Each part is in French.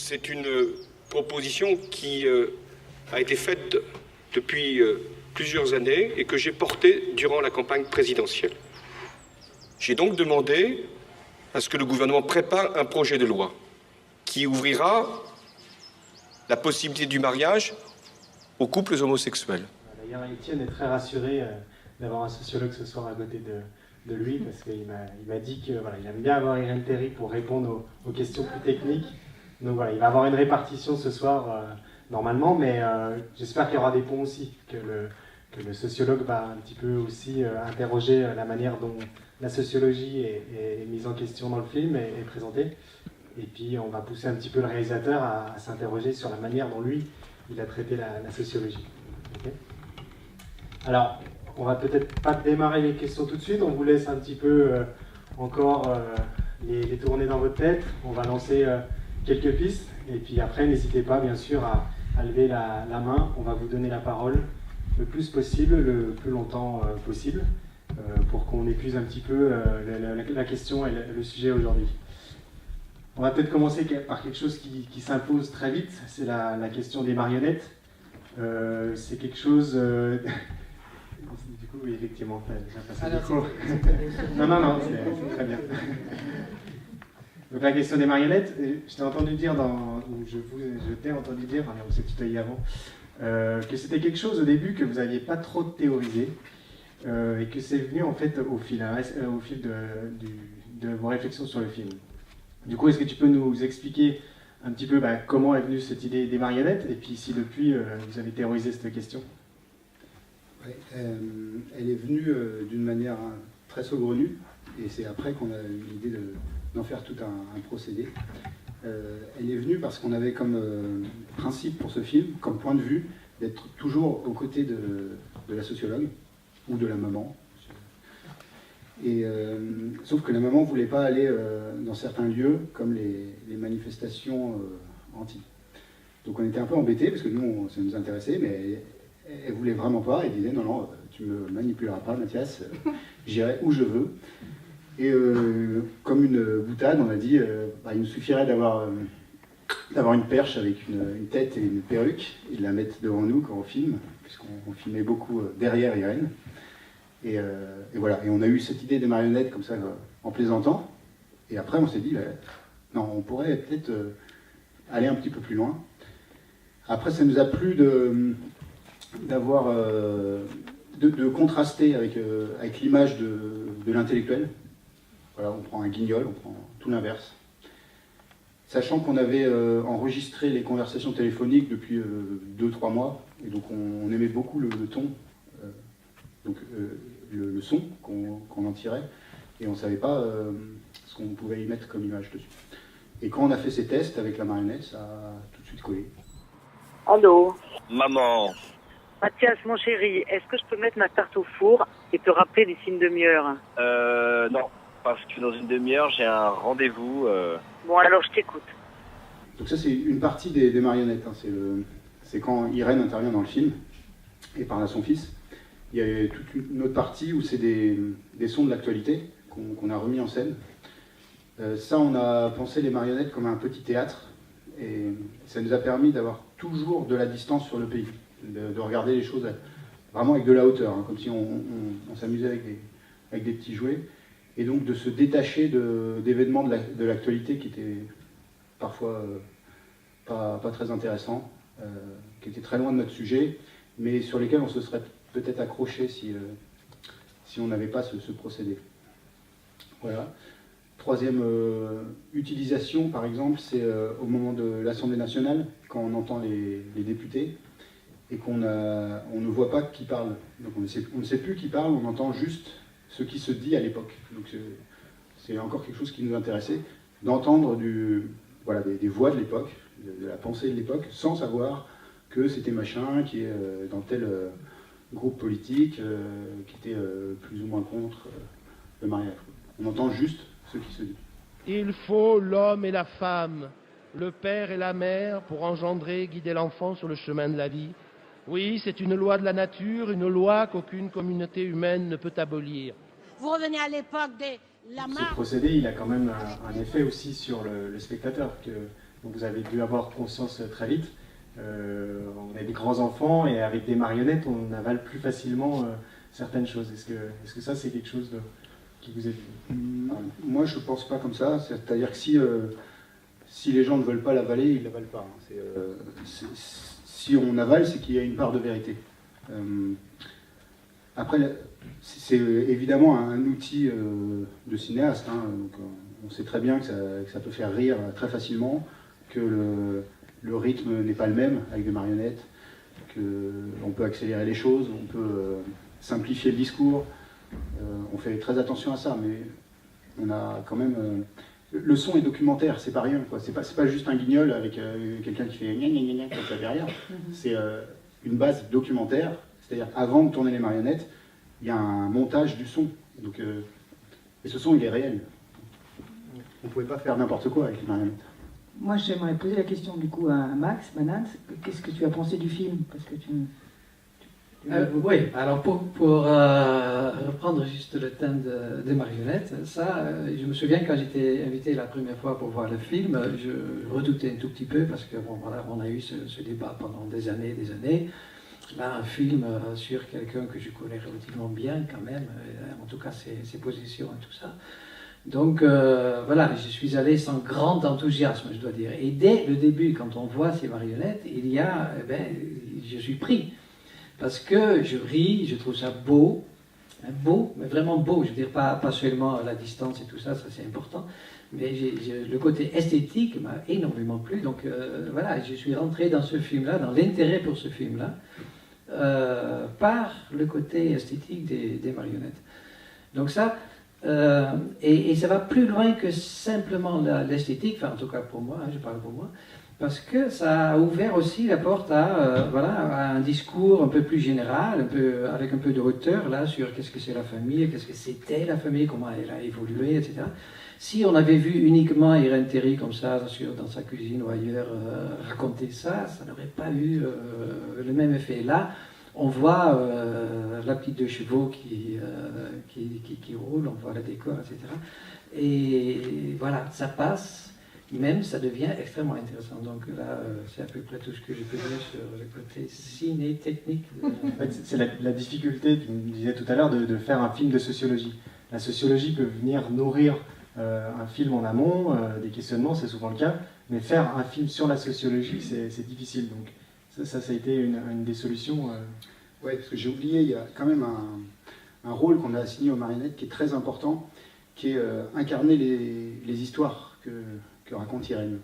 C'est une proposition qui a été faite depuis plusieurs années et que j'ai portée durant la campagne présidentielle. J'ai donc demandé à ce que le gouvernement prépare un projet de loi qui ouvrira la possibilité du mariage aux couples homosexuels. D'ailleurs, Étienne est très rassuré d'avoir un sociologue ce soir à côté de lui, parce qu'il m'a dit qu'il aime bien avoir Irène Théry pour répondre aux questions plus techniques. Donc voilà, il va avoir une répartition ce soir normalement, mais j'espère qu'il y aura des ponts aussi, que le sociologue va un petit peu aussi interroger la manière dont la sociologie est mise en question dans le film et présentée. Et puis on va pousser un petit peu le réalisateur à s'interroger sur la manière dont lui, il a traité la sociologie. Okay. Alors, on va peut-être pas démarrer les questions tout de suite, on vous laisse un petit peu encore les tourner dans votre tête. On va lancer quelques pistes, et puis après, n'hésitez pas bien sûr à lever la main. On va vous donner la parole le plus possible, le plus longtemps possible, pour qu'on épuise un petit peu la question et le sujet aujourd'hui. On va peut-être commencer par quelque chose qui s'impose très vite, c'est la question des marionnettes. C'est quelque chose... Du coup, oui, effectivement, j'ai passé le micro. Non, c'est très bien. Donc la question des marionnettes, je t'ai entendu dire je t'ai entendu dire, on s'est tutoyé avant, que c'était quelque chose au début que vous n'aviez pas trop théorisé, et que c'est venu en fait au fil de vos réflexions sur le film. Du coup, est-ce que tu peux nous expliquer un petit peu comment est venue cette idée des marionnettes, et puis si depuis vous avez théorisé cette question? Elle est venue d'une manière très saugrenue, et c'est après qu'on a eu l'idée d'en faire tout un procédé. Elle est venue parce qu'on avait comme principe pour ce film, comme point de vue, d'être toujours aux côtés de la sociologue ou de la maman. Sauf que la maman ne voulait pas aller dans certains lieux, comme les manifestations anti. Donc on était un peu embêtés, parce que nous, ça nous intéressait, mais elle voulait vraiment pas. Elle disait non, tu me manipuleras pas, Mathias, j'irai où je veux. Et comme une boutade, on a dit il nous suffirait d'avoir une perche avec une tête et une perruque et de la mettre devant nous quand on filme, puisqu'on filmait beaucoup derrière Irène. Et voilà, et on a eu cette idée des marionnettes comme ça en plaisantant. Et après on s'est dit non, on pourrait peut-être aller un petit peu plus loin. Après ça nous a plu de contraster avec l'image de l'intellectuel. Voilà, on prend un guignol, on prend tout l'inverse. Sachant qu'on avait enregistré les conversations téléphoniques depuis 2-3 mois, et donc on aimait beaucoup le ton, le son qu'on en tirait, et on ne savait pas ce qu'on pouvait y mettre comme image dessus. Et quand on a fait ces tests avec la marionnette, ça a tout de suite collé. Allô ? Maman. Mathias, mon chéri, est-ce que je peux mettre ma tarte au four et te rappeler d'ici une demi-heure ? Non, parce que dans une demi-heure, j'ai un rendez-vous. Bon, alors je t'écoute. Donc ça, c'est une partie des marionnettes. Hein. C'est quand Irène intervient dans le film, et par là son fils. Il y a toute une autre partie où c'est des sons de l'actualité qu'on a remis en scène. Ça, on a pensé les marionnettes comme un petit théâtre, et ça nous a permis d'avoir toujours de la distance sur le pays, de regarder les choses vraiment avec de la hauteur, hein, comme si on s'amusait avec des petits jouets, et donc de se détacher d'événements de l'actualité qui étaient parfois pas très intéressants, qui étaient très loin de notre sujet, mais sur lesquels on se serait peut-être accroché si on n'avait pas ce procédé. Voilà. Troisième utilisation, par exemple, c'est au moment de l'Assemblée nationale, quand on entend les députés, et qu'on ne voit pas qui parle. Donc on ne sait plus qui parle, on entend juste ce qui se dit à l'époque. Donc c'est encore quelque chose qui nous intéressait, d'entendre des voix de l'époque, de la pensée de l'époque, sans savoir que c'était machin qui est dans tel groupe politique, qui était plus ou moins contre le mariage. On entend juste ce qui se dit. Il faut l'homme et la femme, le père et la mère pour engendrer, guider l'enfant sur le chemin de la vie. Oui, c'est une loi de la nature, une loi qu'aucune communauté humaine ne peut abolir. Vous revenez à l'époque des... Ce procédé, il a quand même un effet aussi sur le spectateur, que Donc vous avez dû avoir conscience très vite. On a des grands enfants et avec des marionnettes, on avale plus facilement certaines choses. Est-ce que ça, c'est quelque chose qui vous est venu? Moi, je pense pas comme ça. C'est-à-dire que si les gens ne veulent pas l'avaler, ils ne l'avalent pas. Si on avale, c'est qu'il y a une part de vérité. Après, c'est évidemment un outil de cinéaste. Donc, on sait très bien que ça peut faire rire très facilement, que le rythme n'est pas le même avec des marionnettes, qu'on peut accélérer les choses, on peut simplifier le discours. On fait très attention à ça, mais on a quand même... le son est documentaire, c'est pas rien, quoi. C'est pas juste un guignol avec quelqu'un qui fait gna gna gna gna comme ça derrière. C'est une base documentaire, c'est-à-dire avant de tourner les marionnettes, il y a un montage du son. Donc, et ce son, il est réel. On ne pouvait pas faire n'importe quoi avec les marionnettes. Moi, j'aimerais poser la question du coup à Max Manans. Qu'est-ce que tu as pensé du film? Parce que oui, alors pour reprendre juste le thème des marionnettes, ça, je me souviens quand j'étais invité la première fois pour voir le film, je redoutais un tout petit peu parce que bon, voilà, on a eu ce débat pendant des années, Là, un film sur quelqu'un que je connais relativement bien quand même, en tout cas ses positions et tout ça. Donc voilà, je suis allé sans grand enthousiasme, je dois dire. Et dès le début, quand on voit ces marionnettes, je suis pris. Parce que je ris, je trouve ça beau, mais vraiment beau. Je veux dire, pas seulement à la distance et tout ça, ça c'est important. Mais le côté esthétique m'a énormément plu. Donc voilà, je suis rentré dans ce film-là, dans l'intérêt pour ce film-là, par le côté esthétique des marionnettes. Donc ça, et ça va plus loin que simplement l'esthétique, enfin en tout cas pour moi, je parle pour moi, parce que ça a ouvert aussi la porte à un discours un peu plus général, avec un peu de hauteur là, sur qu'est-ce que c'est la famille, qu'est-ce que c'était la famille, comment elle a évolué, etc. Si on avait vu uniquement Irène Théry comme ça, dans sa cuisine ou ailleurs, raconter ça, ça n'aurait pas eu le même effet. Là, on voit la petite de chevaux qui roule, on voit le décor, etc. Et voilà, ça passe. Même ça devient extrêmement intéressant. Donc là, c'est à peu près tout ce que je peux dire sur le côté ciné-technique. En fait, c'est la difficulté, tu me disais tout à l'heure, de faire un film de sociologie. La sociologie peut venir nourrir un film en amont, des questionnements, c'est souvent le cas, mais faire un film sur la sociologie, c'est difficile. Donc ça a été une des solutions. Oui, parce que j'ai oublié, il y a quand même un rôle qu'on a assigné aux marionnettes qui est très important, qui est incarner les histoires que raconte Irène.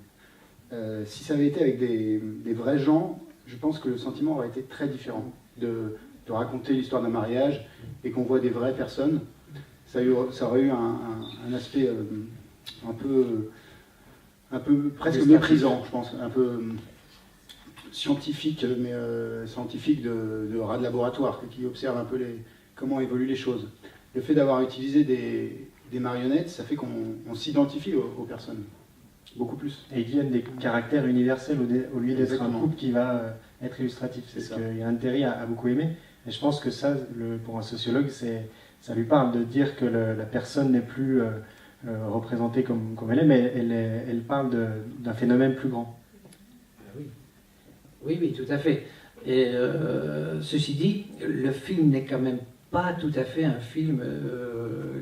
Si ça avait été avec des vrais gens, je pense que le sentiment aurait été très différent de raconter l'histoire d'un mariage et qu'on voit des vraies personnes. Ça aurait eu un aspect un peu presque méprisant, je pense, un peu scientifique, mais scientifique de rat de laboratoire, qui observe un peu comment évoluent les choses. Le fait d'avoir utilisé des marionnettes, ça fait qu'on s'identifie aux personnes. Beaucoup plus. Et ils deviennent des caractères universels au lieu d'être un couple qui va être illustratif. C'est ce que Irène Théry a beaucoup aimé. Et je pense que ça, pour un sociologue, ça lui parle de dire que la personne n'est plus représentée comme elle est, mais elle parle d'un phénomène plus grand. Oui, tout à fait. Et ceci dit, le film n'est quand même pas tout à fait un film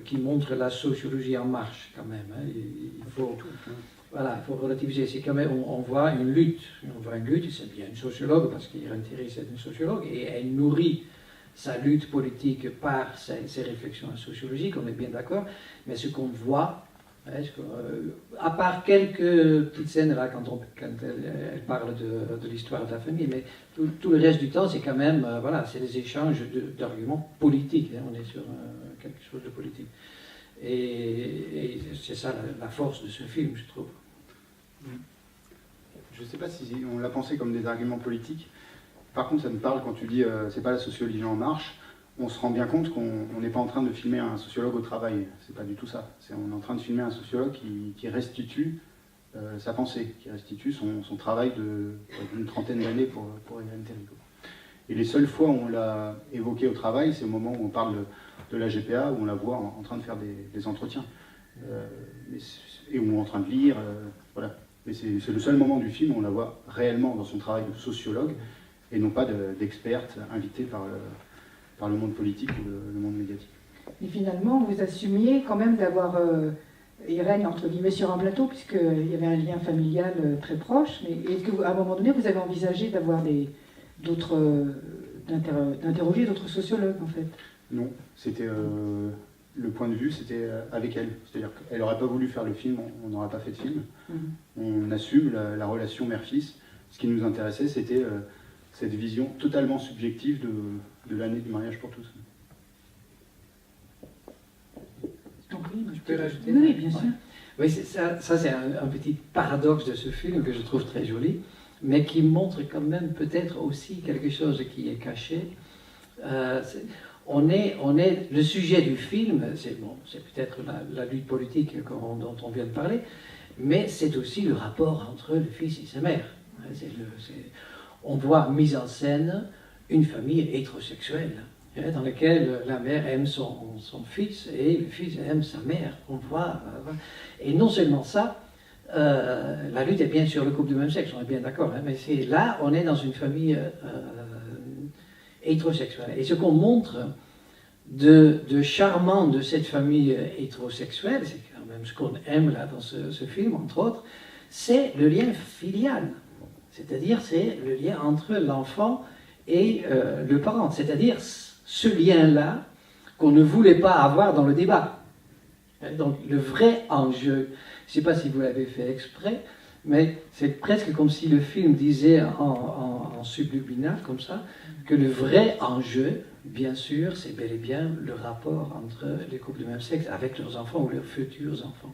qui montre la sociologie en marche, quand même. Il faut relativiser. C'est quand même, on voit une lutte. C'est bien une sociologue, parce qu'Irène Théry, c'est une sociologue, et elle nourrit sa lutte politique par ses réflexions sociologiques, on est bien d'accord, mais ce qu'on voit, à part quelques petites scènes là, quand elle parle de l'histoire de la famille, mais tout le reste du temps, c'est quand même, c'est des échanges d'arguments politiques, on est sur quelque chose de politique. Et c'est ça la force de ce film, je trouve. Je ne sais pas si on l'a pensé comme des arguments politiques. Par contre, ça me parle quand tu dis c'est pas la sociologie en marche. On se rend bien compte qu'on n'est pas en train de filmer un sociologue au travail. C'est pas du tout ça. On est en train de filmer un sociologue qui restitue sa pensée, qui restitue son travail d'une trentaine d'années pour Irène Théry. Et les seules fois où on l'a évoqué au travail, c'est au moment où on parle de la GPA, où on la voit en train de faire des entretiens. Et où on est en train de lire. Voilà. Et c'est le seul moment du film où on la voit réellement dans son travail de sociologue, et non pas d'experte invitée par le monde politique ou le monde médiatique. Et finalement, vous assumiez quand même d'avoir Irène, entre guillemets, sur un plateau, puisqu'il y avait un lien familial très proche. Mais est-ce qu'à un moment donné, vous avez envisagé d'avoir d'interroger d'autres sociologues, en fait? Non, c'était le point de vue, c'était avec elle. C'est-à-dire qu'elle n'aurait pas voulu faire le film, on n'aurait pas fait de film. On assume la relation mère-fils. Ce qui nous intéressait, c'était cette vision totalement subjective de l'année du mariage pour tous. Je peux rajouter? Oui, bien sûr. Oui, ça c'est un petit paradoxe de ce film que je trouve très joli, mais qui montre quand même peut-être aussi quelque chose qui est caché. Le sujet du film, c'est peut-être la lutte politique dont on vient de parler, mais c'est aussi le rapport entre le fils et sa mère. On voit mise en scène une famille hétérosexuelle, dans laquelle la mère aime son fils et le fils aime sa mère. On voit, et non seulement ça, la lutte est bien sûr le couple du même sexe, on est bien d'accord, mais là on est dans une famille hétérosexuelle. Et ce qu'on montre de charmant de cette famille hétérosexuelle, c'est quand même ce qu'on aime là dans ce film, entre autres, c'est le lien filial. C'est-à-dire c'est le lien entre l'enfant et le parent. C'est-à-dire ce lien-là qu'on ne voulait pas avoir dans le débat. Donc le vrai enjeu, je ne sais pas si vous l'avez fait exprès, mais c'est presque comme si le film disait en subliminal, comme ça, que le vrai enjeu, bien sûr, c'est bel et bien le rapport entre les couples de même sexe avec leurs enfants ou leurs futurs enfants.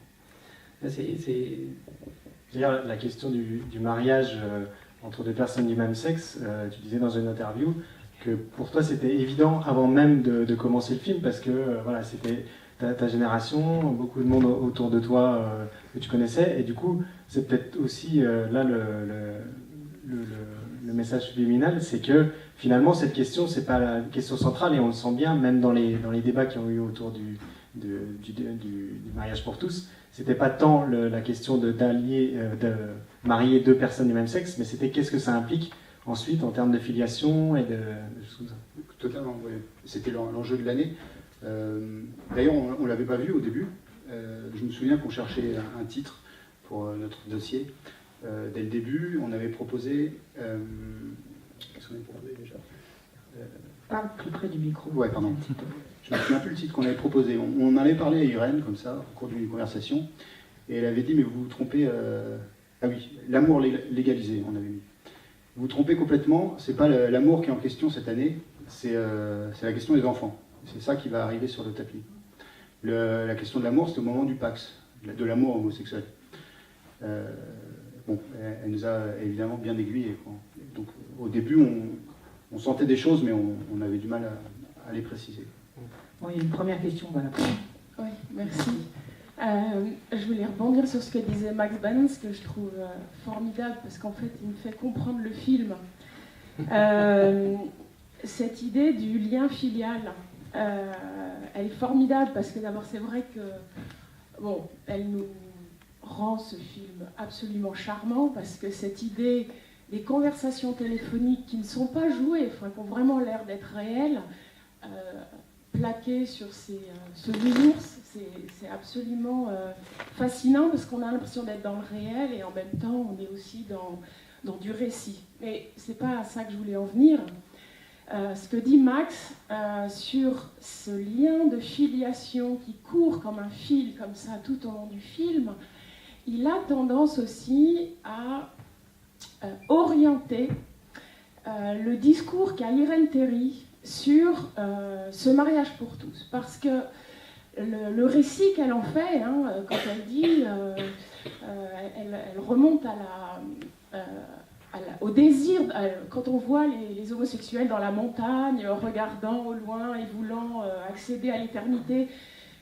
D'ailleurs, la question du mariage entre deux personnes du même sexe, tu disais dans une interview que pour toi c'était évident avant même de commencer le film, parce que voilà, c'était ta génération, beaucoup de monde autour de toi que tu connaissais, et du coup c'est peut-être aussi là le message subliminal, c'est que finalement cette question c'est pas la question centrale, et on le sent bien même dans les débats qui ont eu autour du mariage pour tous. C'était pas tant la question de marier deux personnes du même sexe, mais c'était qu'est-ce que ça implique ensuite en termes de filiation et de choses comme ça. Totalement, oui. C'était l'enjeu de l'année. D'ailleurs, on ne l'avait pas vu au début. Je me souviens qu'on cherchait un titre pour notre dossier. Dès le début, on avait proposé... Qu'est-ce qu'on avait proposé déjà Parle plus près du micro. Ouais, pardon. Je ne me souviens plus le titre qu'on avait proposé. On en avait parlé à Irène, comme ça, au cours d'une conversation, et elle avait dit, mais vous vous trompez... Ah oui, l'amour légalisé, on avait mis. Vous vous trompez complètement, c'est pas l'amour qui est en question cette année, c'est la question des enfants. C'est ça qui va arriver sur le tapis. La question de l'amour, c'est au moment du Pax, de l'amour homosexuel. Bon, elle nous a évidemment bien aiguillés. Donc au début, on sentait des choses, mais on avait du mal à les préciser. Bon, il y a une première question, voilà. Oui, merci. Je voulais rebondir sur ce que disait Max Banans, que je trouve formidable, parce qu'en fait, il me fait comprendre le film. Cette idée du lien filial, elle est formidable, parce que d'abord, c'est vrai que, bon, elle nous rend ce film absolument charmant, parce que cette idée des conversations téléphoniques qui ne sont pas jouées, enfin, qui ont vraiment l'air d'être réelles, plaquées sur ce nounours, c'est absolument fascinant, parce qu'on a l'impression d'être dans le réel et en même temps on est aussi dans du récit. Mais c'est pas à ça que je voulais en venir. Ce que dit Max sur ce lien de filiation qui court comme un fil, comme ça, tout au long du film, il a tendance aussi à orienter le discours qu'a Irène Théry sur ce mariage pour tous. Parce que le récit qu'elle en fait, quand elle dit, elle remonte au désir, quand on voit les homosexuels dans la montagne, regardant au loin et voulant accéder à l'éternité,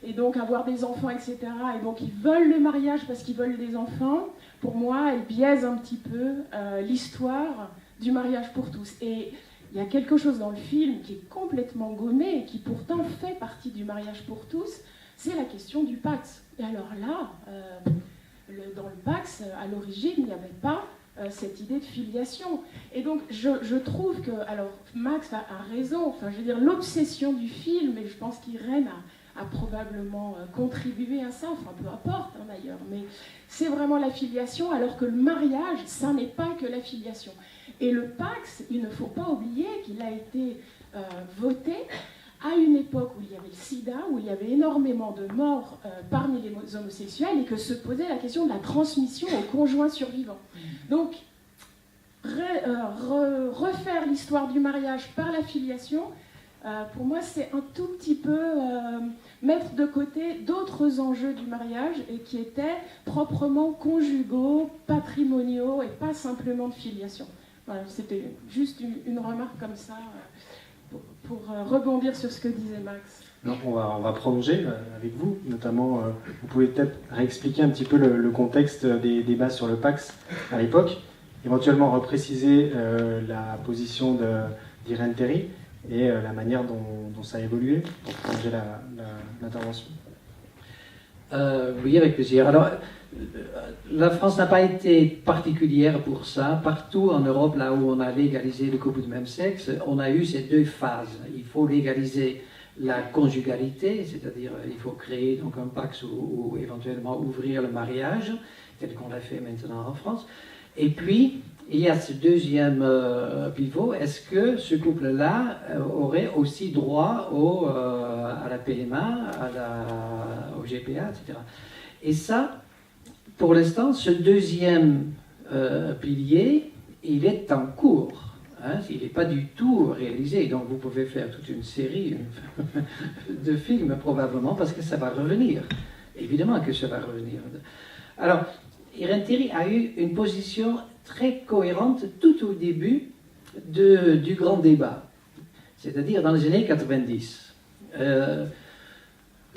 et donc avoir des enfants, etc. Et donc ils veulent le mariage parce qu'ils veulent des enfants. Pour moi, elle biaise un petit peu l'histoire du mariage pour tous. Et il y a quelque chose dans le film qui est complètement gommé et qui pourtant fait partie du mariage pour tous, c'est la question du Pax. Et alors là, dans le Pax, à l'origine, il n'y avait pas cette idée de filiation. Et donc, je trouve que, alors, Max a raison, enfin, je veux dire, l'obsession du film, et je pense qu'Irène a probablement contribué à ça, enfin, peu importe, hein, d'ailleurs, mais c'est vraiment la filiation, alors que le mariage, ça n'est pas que la filiation. Et le Pax, il ne faut pas oublier qu'il a été voté à une époque où il y avait le sida, où il y avait énormément de morts parmi les homosexuels et que se posait la question de la transmission aux conjoints survivants. Donc, refaire l'histoire du mariage par la filiation, pour moi, c'est un tout petit peu mettre de côté d'autres enjeux du mariage et qui étaient proprement conjugaux, patrimoniaux et pas simplement de filiation. Voilà, c'était juste une remarque comme ça. Pour rebondir sur ce que disait Max. Donc on va prolonger avec vous, notamment vous pouvez peut-être réexpliquer un petit peu le contexte des débats sur le Pax à l'époque, éventuellement repréciser la position d'Irène Théry et la manière dont ça a évolué pour prolonger l'intervention. Oui, avec plaisir. Alors, la France n'a pas été particulière pour ça. Partout en Europe, là où on a légalisé le couple de même sexe, on a eu ces deux phases. Il faut légaliser la conjugalité, c'est-à-dire il faut créer donc un Pax ou éventuellement ouvrir le mariage, tel qu'on l'a fait maintenant en France. Et puis, il y a ce deuxième pivot, est-ce que ce couple-là aurait aussi droit à la PMA, au GPA, etc. Et ça, pour l'instant, ce deuxième pilier, il est en cours. Hein, il n'est pas du tout réalisé. Donc vous pouvez faire toute une série de films probablement parce que ça va revenir. Évidemment que ça va revenir. Alors, Irène Théry a eu une position très cohérente tout au début du grand débat, c'est-à-dire dans les années 90.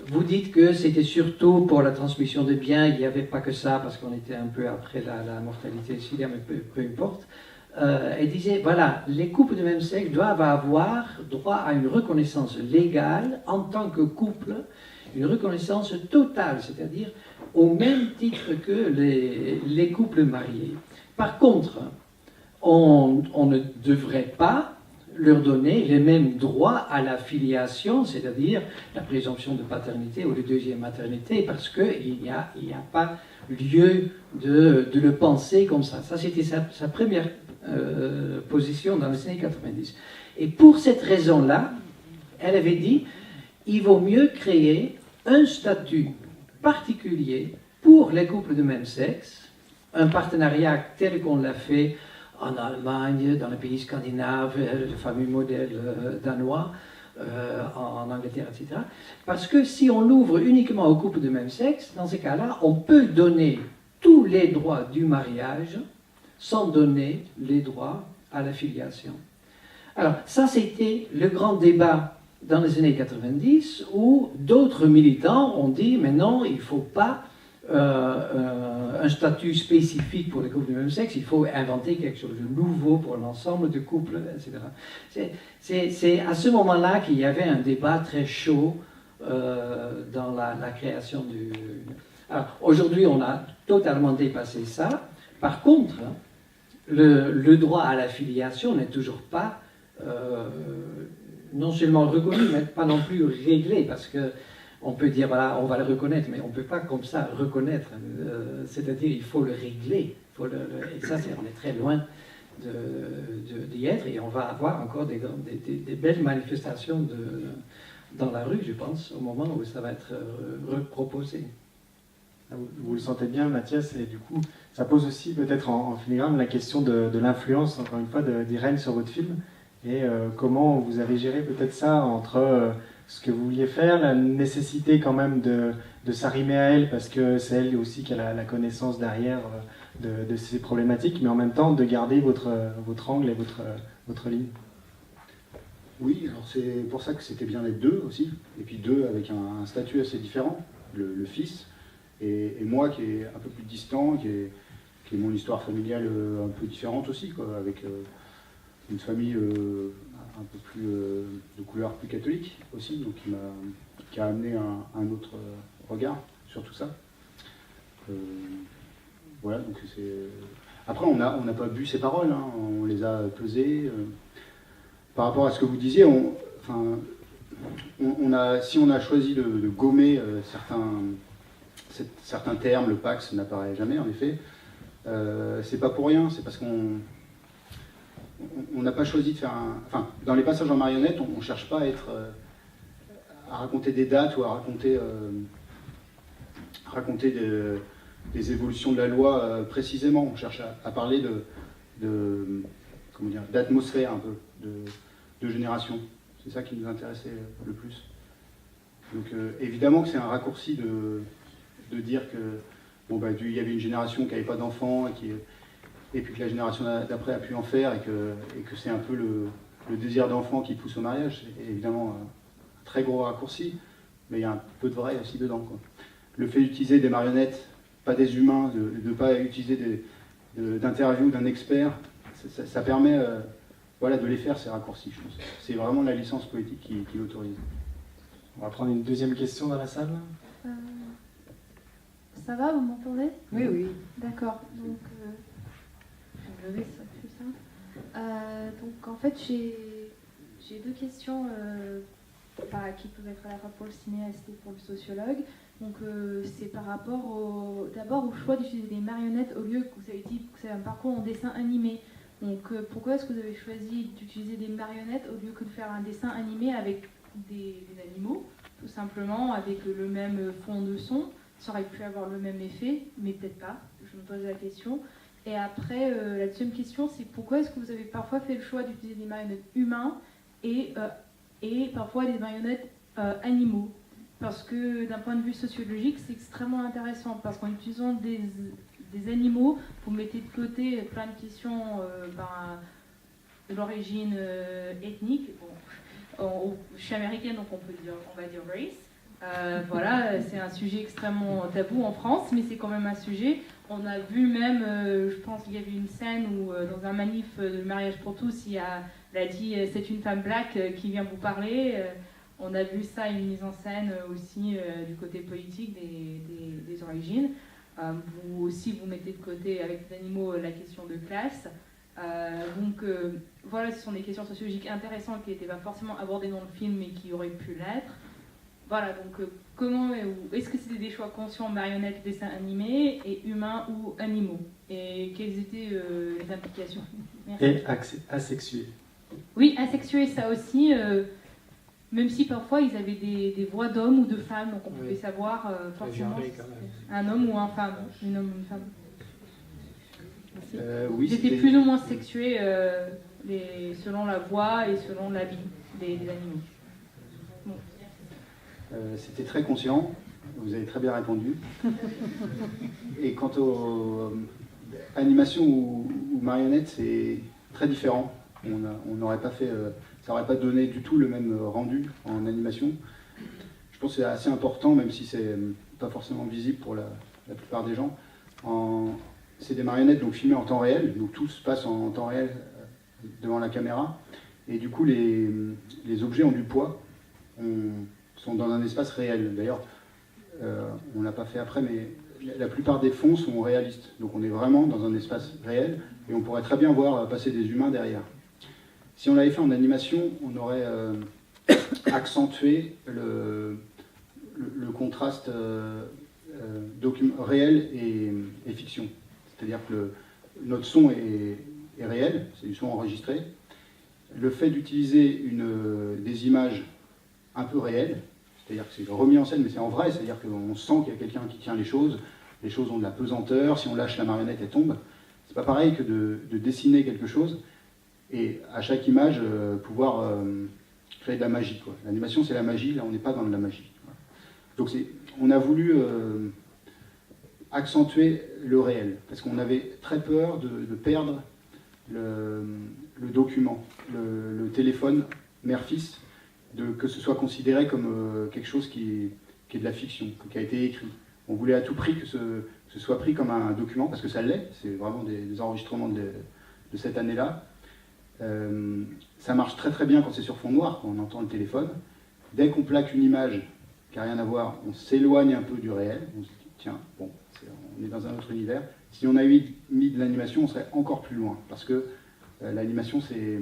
Vous dites que c'était surtout pour la transmission de biens, il n'y avait pas que ça, parce qu'on était un peu après la mortalité sida, mais peu importe. Elle disait, voilà, les couples de même sexe doivent avoir droit à une reconnaissance légale en tant que couple, une reconnaissance totale, c'est-à-dire au même titre que les couples mariés. Par contre, on ne devrait pas leur donner les mêmes droits à la filiation, c'est-à-dire la présomption de paternité ou de deuxième maternité, parce qu'il n'y a pas lieu de le penser comme ça. Ça, c'était sa première position dans les années 90. Et pour cette raison-là, elle avait dit, il vaut mieux créer un statut particulier pour les couples de même sexe, un partenariat tel qu'on l'a fait en Allemagne, dans les pays scandinaves, le fameux modèle danois, en Angleterre, etc. Parce que si on l'ouvre uniquement aux couples de même sexe, dans ces cas-là, on peut donner tous les droits du mariage sans donner les droits à la filiation. Alors, ça, c'était le grand débat dans les années 90, où d'autres militants ont dit, mais non, il ne faut pas un statut spécifique pour les couples du même sexe, il faut inventer quelque chose de nouveau pour l'ensemble des couples, etc. C'est à ce moment-là qu'il y avait un débat très chaud dans la création du... Alors, aujourd'hui, on a totalement dépassé ça. Par contre, le droit à la filiation n'est toujours pas non seulement reconnu, mais pas non plus réglé, parce que on peut dire, voilà, on va le reconnaître, mais on ne peut pas comme ça reconnaître. C'est-à-dire, il faut le régler. Et ça, on est très loin d'y être, et on va avoir encore des belles manifestations dans la rue, je pense, au moment où ça va être reproposé. Vous le sentez bien, Mathias, et du coup, ça pose aussi peut-être en filigrane la question de l'influence, encore une fois, d'Irène sur votre film, et comment vous avez géré peut-être ça entre ce que vous vouliez faire, la nécessité quand même de s'arrimer à elle, parce que c'est elle aussi qui a la connaissance derrière de ces problématiques, mais en même temps de garder votre angle et votre ligne. Oui, alors c'est pour ça que c'était bien les deux aussi, et puis deux avec un statut assez différent, le fils, et moi qui est un peu plus distant, qui est mon histoire familiale un peu différente aussi, quoi, avec une famille un peu plus de couleur plus catholique aussi, donc qui a amené un autre regard sur tout ça. voilà, donc c'est... Après, on n'a pas bu ses paroles, hein, on les a pesées. Par rapport à ce que vous disiez, si on a choisi de gommer certains termes, le Pax n'apparaît jamais, en effet, c'est pas pour rien, c'est parce qu'on n'a pas choisi de faire un... Enfin, dans les passages en marionnette, on ne cherche pas à raconter des dates ou à raconter des évolutions de la loi précisément. On cherche à parler d'atmosphère un peu, de génération. C'est ça qui nous intéressait le plus. Donc évidemment que c'est un raccourci de dire que il y avait une génération qui n'avait pas d'enfants et puis que la génération d'après a pu en faire et que c'est un peu le désir d'enfant qui pousse au mariage. C'est évidemment un très gros raccourci, mais il y a un peu de vrai aussi dedans, quoi. Le fait d'utiliser des marionnettes, pas des humains, de ne pas utiliser d'interviews d'un expert, ça permet de les faire, ces raccourcis, je pense. C'est vraiment la licence poétique qui l'autorise. On va prendre une deuxième question dans la salle. Ça va, vous m'entendez? Oui, oui. D'accord. Donc, je vais me lever, ça plus simple. Donc, en fait, j'ai deux questions qui peuvent être à la fois pour le cinéaste et pour le sociologue. Donc, c'est par rapport d'abord au choix d'utiliser des marionnettes au lieu que vous avez dit que c'est un parcours en dessin animé. Donc, pourquoi est-ce que vous avez choisi d'utiliser des marionnettes au lieu que de faire un dessin animé avec des animaux, tout simplement, avec le même fond de son? Ça aurait pu avoir le même effet, mais peut-être pas. Je me pose la question. Et après, la deuxième question, c'est pourquoi est-ce que vous avez parfois fait le choix d'utiliser des marionnettes humains et parfois des marionnettes animaux? Parce que d'un point de vue sociologique, c'est extrêmement intéressant, parce qu'en utilisant des animaux, vous mettez de côté plein de questions de l'origine ethnique. Bon, je suis américaine, donc on va dire race. Voilà, c'est un sujet extrêmement tabou en France, mais c'est quand même un sujet. On a vu même, je pense qu'il y avait une scène où dans un manif de mariage pour tous, elle a dit c'est une femme black qui vient vous parler. On a vu ça, une mise en scène aussi du côté politique des origines. Vous aussi, vous mettez de côté avec les animaux la question de classe. Voilà, ce sont des questions sociologiques intéressantes qui n'étaient pas forcément abordées dans le film, mais qui auraient pu l'être. Voilà, donc comment est-ce que c'était des choix conscients, marionnettes, dessins animés, et humains ou animaux? Et quelles étaient les implications? Merci. Et asexués. Oui, asexués, ça aussi. Même si parfois ils avaient des voix d'hommes ou de femmes, donc on pouvait savoir forcément un homme ou une femme. Ils étaient plus ou moins sexués selon la voix et selon l'habit des animaux. Bon. C'était très conscient, vous avez très bien répondu. Et quant aux animations ou marionnettes, c'est très différent. On n'aurait pas fait... ça n'aurait pas donné du tout le même rendu en animation. Je pense que c'est assez important, même si c'est pas forcément visible pour la plupart des gens. C'est des marionnettes donc filmées en temps réel, donc tout se passe en temps réel devant la caméra. Et du coup, les objets ont du poids, sont dans un espace réel. D'ailleurs, on ne l'a pas fait après, mais la plupart des fonds sont réalistes. Donc on est vraiment dans un espace réel, et on pourrait très bien voir passer des humains derrière. Si on l'avait fait en animation, on aurait accentué le contraste réel et fiction. C'est-à-dire que notre son est réel, c'est du son enregistré. Le fait d'utiliser des images un peu réelles, c'est-à-dire que c'est remis en scène, mais c'est en vrai, c'est-à-dire qu'on sent qu'il y a quelqu'un qui tient les choses ont de la pesanteur, si on lâche la marionnette, elle tombe. C'est pas pareil que de dessiner quelque chose, et à chaque image, pouvoir créer de la magie, quoi. L'animation, c'est la magie, là, on n'est pas dans de la magie. Voilà. Donc on a voulu accentuer le réel, parce qu'on avait très peur de perdre le document, le téléphone mère-fils, que ce soit considéré comme quelque chose qui est de la fiction, qui a été écrit. On voulait à tout prix que ce soit pris comme un document, parce que ça l'est, c'est vraiment des enregistrements de cette année-là. Ça marche très très bien quand c'est sur fond noir, quand on entend le téléphone. Dès qu'on plaque une image qui n'a rien à voir, on s'éloigne un peu du réel, on se dit tiens, bon, on est dans un autre univers, Si on avait mis de l'animation, on serait encore plus loin, parce que l'animation, c'est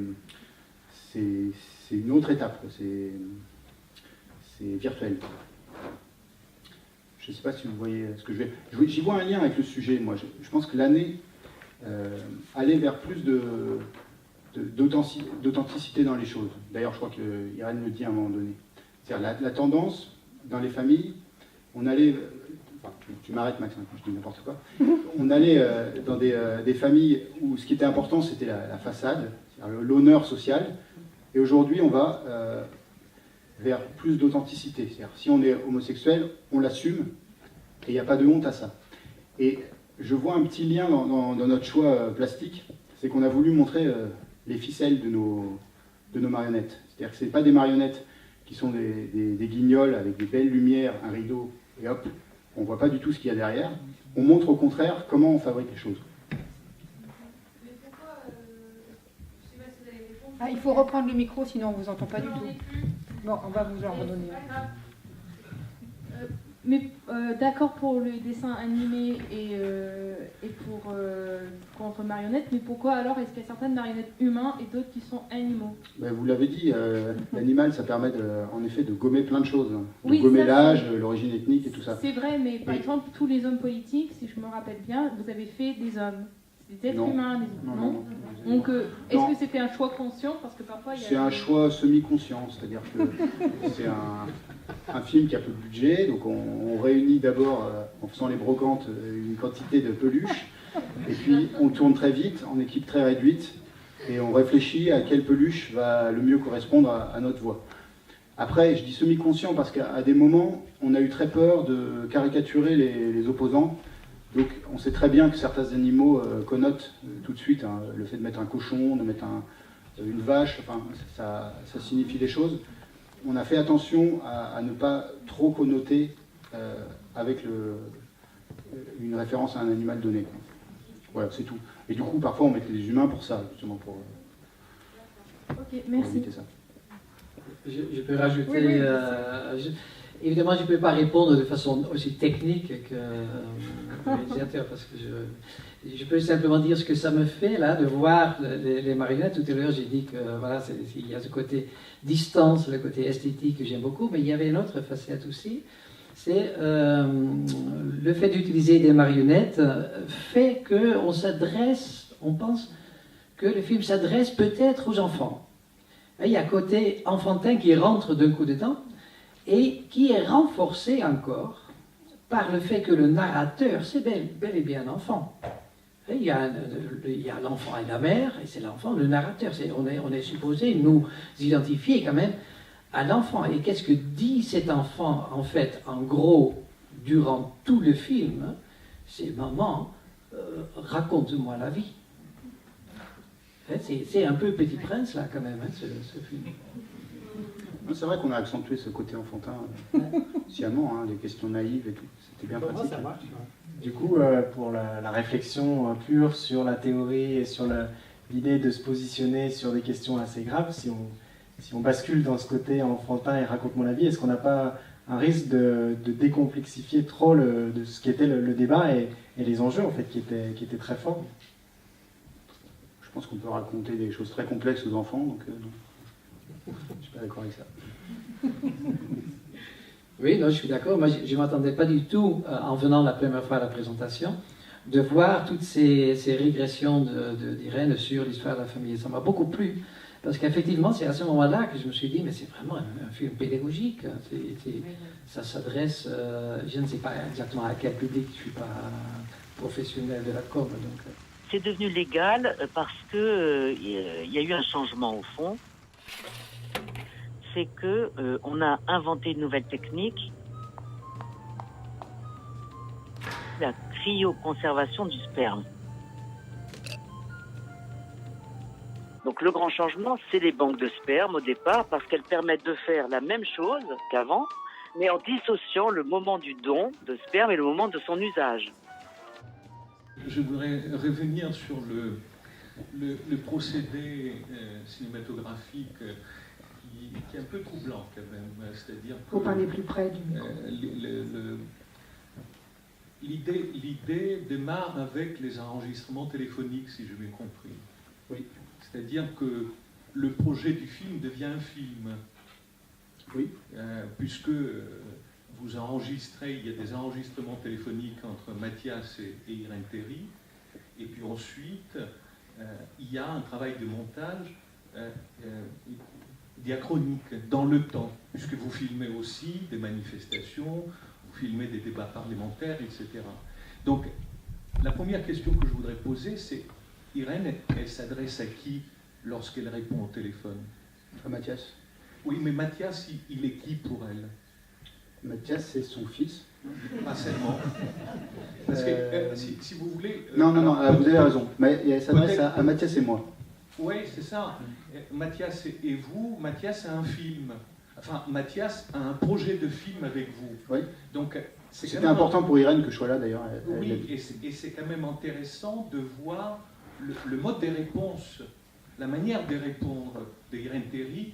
une autre étape, c'est virtuel. Je ne sais pas si vous voyez ce que je vais... J'y vois un lien avec le sujet, moi. Je pense que l'année allait vers plus d'authenticité dans les choses. D'ailleurs, je crois que Irène le dit à un moment donné. C'est-à-dire la tendance dans les familles, on allait... Enfin, tu m'arrêtes, Maxime, quand je dis n'importe quoi. On allait dans des familles où ce qui était important, c'était la façade, l'honneur social. Et aujourd'hui, on va vers plus d'authenticité. C'est-à-dire, si on est homosexuel, on l'assume, et il n'y a pas de honte à ça. Et je vois un petit lien dans notre choix plastique, c'est qu'on a voulu montrer les ficelles de nos marionnettes. C'est-à-dire que ce n'est pas des marionnettes qui sont des guignols avec des belles lumières, un rideau, et hop, on ne voit pas du tout ce qu'il y a derrière. On montre au contraire comment on fabrique les choses. Mais pourquoi, je sais pas si vous allez répondre. Ah, il faut reprendre le micro, sinon on ne vous entend pas du tout. Bon, on va vous en redonner. Mais d'accord pour le dessin animé et contre marionnettes, mais pourquoi alors est-ce qu'il y a certaines marionnettes humains et d'autres qui sont animaux? Ben, vous l'avez dit, l'animal, ça permet en effet de gommer plein de choses. Oui, de gommer ça, l'âge, l'origine ethnique et tout ça. C'est vrai, mais par exemple, tous les hommes politiques, si je me rappelle bien, vous avez fait des hommes. Des êtres humains, non. Donc, est-ce que c'était un choix conscient? Parce que parfois, il y a... C'est un choix semi-conscient, c'est-à-dire que c'est un film qui a peu de budget, donc on réunit d'abord, en faisant les brocantes, une quantité de peluches, et puis on tourne très vite, en équipe très réduite, et on réfléchit à quelle peluche va le mieux correspondre à notre voix. Après, je dis semi-conscient parce qu'à des moments, on a eu très peur de caricaturer les opposants. Donc on sait très bien que certains animaux connotent tout de suite le fait de mettre un cochon, de mettre une vache, enfin, ça signifie des choses. On a fait attention à ne pas trop connoter avec une référence à un animal donné, quoi. Voilà, c'est tout. Et du coup, parfois on mettait des humains pour ça, justement, pour éviter ça. Je peux rajouter... Évidemment, je ne peux pas répondre de façon aussi technique que le réalisateur, parce que je peux simplement dire ce que ça me fait, là, de voir les marionnettes. Tout à l'heure, j'ai dit que, voilà, il y a ce côté distance, le côté esthétique que j'aime beaucoup, mais il y avait une autre facette aussi, c'est le fait d'utiliser des marionnettes fait qu'on s'adresse, on pense que le film s'adresse peut-être aux enfants. Et il y a un côté enfantin qui rentre d'un coup de temps, et qui est renforcé encore par le fait que le narrateur, c'est bel et bien un enfant. Et il y a l'enfant et la mère, et c'est l'enfant, le narrateur. On est supposé nous identifier quand même à l'enfant. Et qu'est-ce que dit cet enfant, en fait, en gros, durant tout le film? C'est « Maman, raconte-moi la vie ». C'est un peu Petit Prince, là, quand même, ce film. C'est vrai qu'on a accentué ce côté enfantin sciemment, les questions naïves et tout. C'était bien pratique. Ça marche, ouais. Du coup, pour la réflexion pure sur la théorie et sur l'idée de se positionner sur des questions assez graves, si on bascule dans ce côté enfantin et raconte-moi la vie, est-ce qu'on n'a pas un risque de décomplexifier trop de ce qu'était le débat et les enjeux en fait qui étaient très forts? Je pense qu'on peut raconter des choses très complexes aux enfants, donc je ne suis pas d'accord avec ça. Oui, non, je suis d'accord. Moi, je ne m'attendais pas du tout, en venant la première fois à la présentation, de voir toutes ces régressions d'Irène sur l'histoire de la famille. Ça m'a beaucoup plu, parce qu'effectivement, c'est à ce moment-là que je me suis dit, mais c'est vraiment un film pédagogique. Ça s'adresse, je ne sais pas exactement à quel public, je ne suis pas professionnel de la com. Donc. C'est devenu légal parce que il y a eu un changement au fond. C'est que on a inventé une nouvelle technique, la cryoconservation du sperme. Donc le grand changement, c'est les banques de sperme au départ, parce qu'elles permettent de faire la même chose qu'avant, mais en dissociant le moment du don de sperme et le moment de son usage. Je voudrais revenir sur le procédé cinématographique qui est un peu troublant quand même. C'est-à-dire il faut parler plus près du micro. l'idée démarre avec les enregistrements téléphoniques, si j'ai bien compris. Oui. C'est-à-dire que le projet du film devient un film. Oui. Puisque vous enregistrez, il y a des enregistrements téléphoniques entre Mathias et Irène Théry, et puis ensuite, il y a un travail de montage diachronique dans le temps, puisque vous filmez aussi des manifestations, vous filmez des débats parlementaires, etc. Donc, la première question que je voudrais poser, c'est, Irène, elle s'adresse à qui lorsqu'elle répond au téléphone? À Mathias. Oui, mais Mathias, il est qui pour elle? Mathias, c'est son fils. Pas seulement. Parce que, si vous voulez... Non, vous avez raison. Mais elle s'adresse à Mathias et moi. Oui, c'est ça. Mathias et vous, Mathias a un film. Enfin, Mathias a un projet de film avec vous. Oui. Donc, c'était important pour Irène que je sois là, d'ailleurs. Oui, et c'est quand même intéressant de voir le mode des réponses, la manière de répondre d'Irène Théry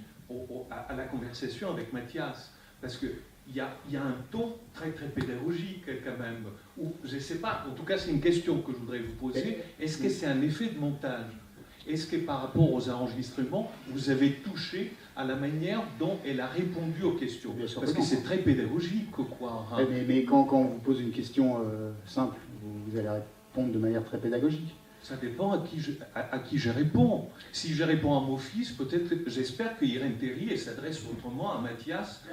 à la conversation avec Mathias. Parce qu'il y a un ton très très pédagogique quand même. Ou, je ne sais pas, en tout cas c'est une question que je voudrais vous poser. Est-ce que c'est un effet de montage? Est-ce que par rapport aux enregistrements, vous avez touché à la manière dont elle a répondu aux questions? Parce que c'est très pédagogique, quoi. Hein. Mais quand on vous pose une question simple, vous allez répondre de manière très pédagogique. Ça dépend à qui je réponds. Si je réponds à mon fils, peut-être, j'espère que Irène Théry, elle s'adresse autrement à Mathias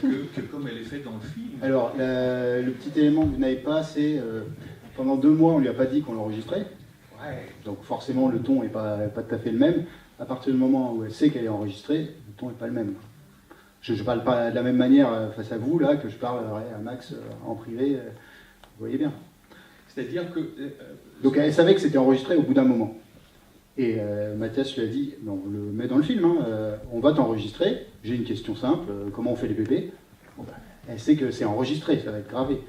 que comme elle est faite dans le film. Alors, le petit élément que vous n'avez pas, c'est pendant 2 mois, on ne lui a pas dit qu'on l'enregistrait. Ouais. Donc forcément, le ton n'est pas tout à fait le même. À partir du moment où elle sait qu'elle est enregistrée, le ton n'est pas le même. Je ne parle pas de la même manière face à vous, là, que je parlerai à Max en privé. Vous voyez bien. C'est-à-dire que... Donc elle savait que c'était enregistré au bout d'un moment. Et Mathias lui a dit, on le met dans le film, on va t'enregistrer, j'ai une question simple, comment on fait les bébés? Elle sait que c'est enregistré, ça va être gravé.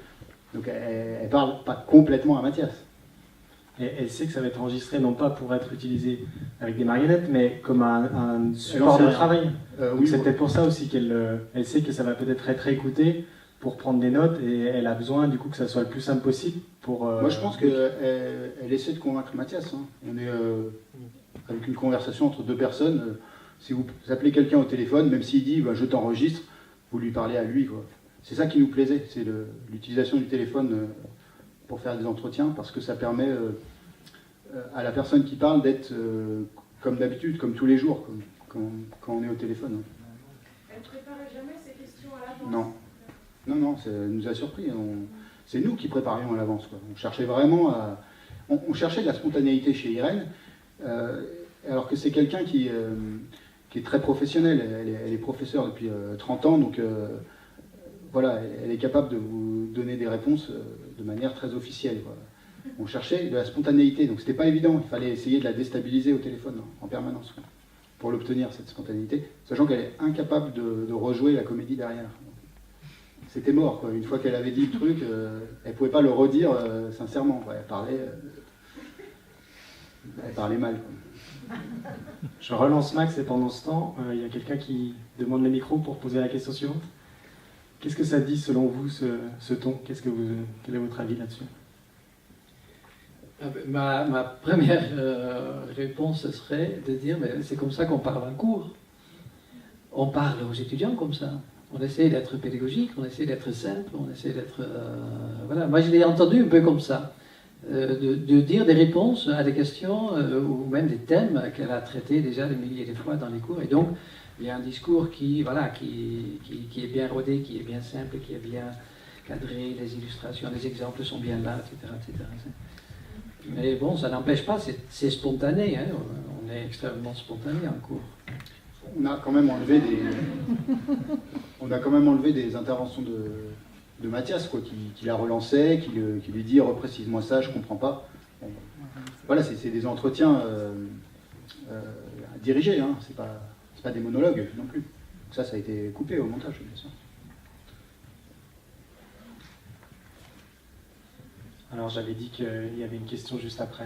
Donc elle ne parle pas complètement à Mathias. Et elle sait que ça va être enregistré non pas pour être utilisé avec des marionnettes, mais comme un support de travail. Donc c'est peut-être pour ça aussi qu'elle sait que ça va peut-être être écouté pour prendre des notes, et elle a besoin du coup que ça soit le plus simple possible pour... Moi je pense qu'elle essaie de convaincre Mathias. On est avec une conversation entre 2 personnes. Si vous appelez quelqu'un au téléphone, même s'il dit je t'enregistre, vous lui parlez à lui, quoi. C'est ça qui nous plaisait, c'est l'utilisation du téléphone pour faire des entretiens, parce que ça permet à la personne qui parle d'être comme d'habitude, comme tous les jours, quand on est au téléphone. Elle ne préparait jamais ces questions à l'avance? Non, ça nous a surpris. C'est nous qui préparions à l'avance. On cherchait vraiment on cherchait de la spontanéité chez Irène, alors que c'est quelqu'un qui est très professionnel. Elle est professeure depuis 30 ans, donc voilà, elle est capable de vous donner des réponses de manière très officielle, quoi. On cherchait de la spontanéité, donc c'était pas évident. Il fallait essayer de la déstabiliser au téléphone en permanence, quoi, pour l'obtenir, cette spontanéité, sachant qu'elle est incapable de rejouer la comédie derrière. C'était mort, quoi. Une fois qu'elle avait dit le truc, elle pouvait pas le redire sincèrement, quoi. Elle parlait mal, quoi. Je relance Max, et pendant ce temps, il y a quelqu'un qui demande le micro pour poser la question suivante. Qu'est-ce que ça dit selon vous, ce ton? Quel est votre avis là-dessus? Ma première réponse, ce serait de dire, mais c'est comme ça qu'on parle en cours. On parle aux étudiants comme ça. On essaie d'être pédagogique, on essaie d'être simple, on essaie d'être... voilà. Moi, je l'ai entendu un peu comme ça. De dire des réponses à des questions ou même des thèmes qu'elle a traités déjà des milliers de fois dans les cours. Et donc, il y a un discours qui est bien rodé, qui est bien simple, qui est bien cadré, les illustrations, les exemples sont bien là, etc. etc. Mais bon, ça n'empêche pas, c'est spontané, on est extrêmement spontané en cours. On a quand même enlevé des interventions de Mathias, quoi, qui la relançait, qui lui dit reprécise-moi ça, je comprends pas. Bon, voilà, c'est des entretiens dirigés, c'est pas des monologues non plus. Donc ça a été coupé au montage, bien sûr. Alors j'avais dit qu'il y avait une question juste après.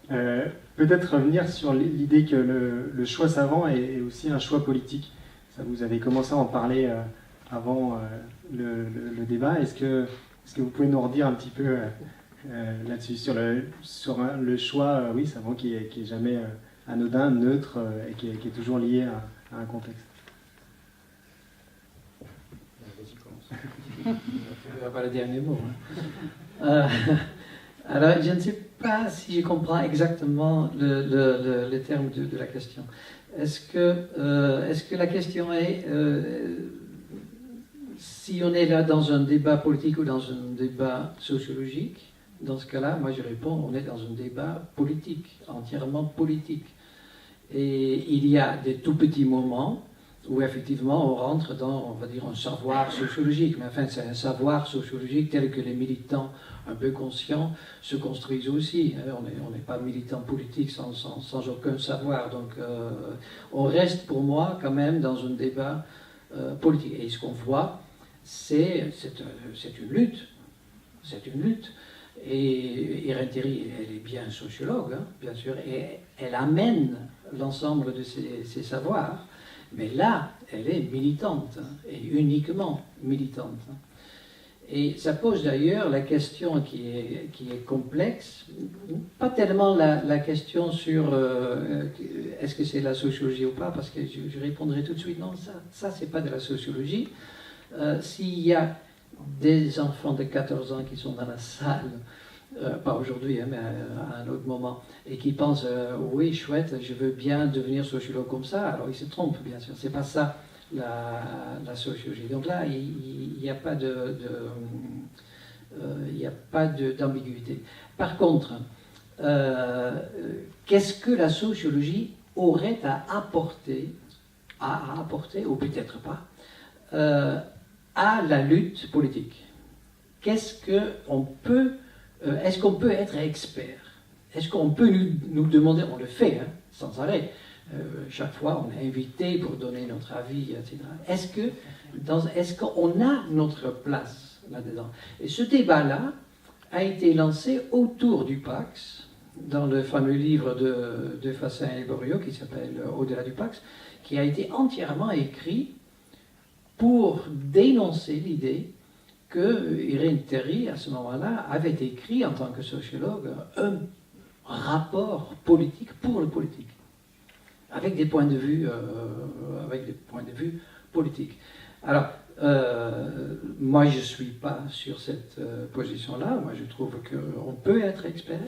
Peut-être revenir sur l'idée que le choix savant est aussi un choix politique. Ça, vous avez commencé à en parler avant le débat. Est-ce que vous pouvez nous redire un petit peu là-dessus, sur le choix, oui, savant qui est jamais anodin, neutre, et qui est toujours lié à un contexte? Je ne pas le dernier mot. Hein. Alors, je ne sais pas si je comprends exactement le terme de la question. Est-ce que la question est si on est là dans un débat politique ou dans un débat sociologique? Dans ce cas-là, moi je réponds, on est dans un débat politique, entièrement politique. Et il y a des tout petits moments où effectivement on rentre dans, on va dire, un savoir sociologique. Mais enfin, c'est un savoir sociologique tel que les militants un peu conscients se construisent aussi. On n'est pas militant politique sans aucun savoir. Donc on reste pour moi quand même dans un débat politique. Et ce qu'on voit, c'est une lutte. C'est une lutte. Et Irène Théry, elle est bien sociologue, hein, bien sûr, et elle amène l'ensemble de ses savoirs. Mais là, elle est militante, et uniquement militante. Et ça pose d'ailleurs la question qui est complexe, pas tellement la question sur est-ce que c'est la sociologie ou pas, parce que je répondrai tout de suite, non, ça c'est pas de la sociologie. S'il y a des enfants de 14 ans qui sont dans la salle, pas aujourd'hui, hein, mais à un autre moment, et qui pensent oui, chouette, je veux bien devenir sociologue comme ça, alors ils se trompent, bien sûr. C'est pas ça la sociologie. Donc là, il n'y a pas d'ambiguïté. Par contre, qu'est-ce que la sociologie aurait à apporter, ou peut-être pas, à la lutte politique? Est-ce qu'on peut être expert? Est-ce qu'on peut nous demander, on le fait hein, sans arrêt, chaque fois on est invité pour donner notre avis, etc. Est-ce qu'on a notre place là-dedans? Et ce débat-là a été lancé autour du Pax, dans le fameux livre de Fassin et Borio qui s'appelle Au-delà du Pax, qui a été entièrement écrit pour dénoncer l'idée que Irène Théry, à ce moment-là, avait écrit, en tant que sociologue, un rapport politique pour le politique, avec des points de vue, politiques. Alors, moi, je ne suis pas sur cette position-là. Moi, je trouve qu'on peut être expert,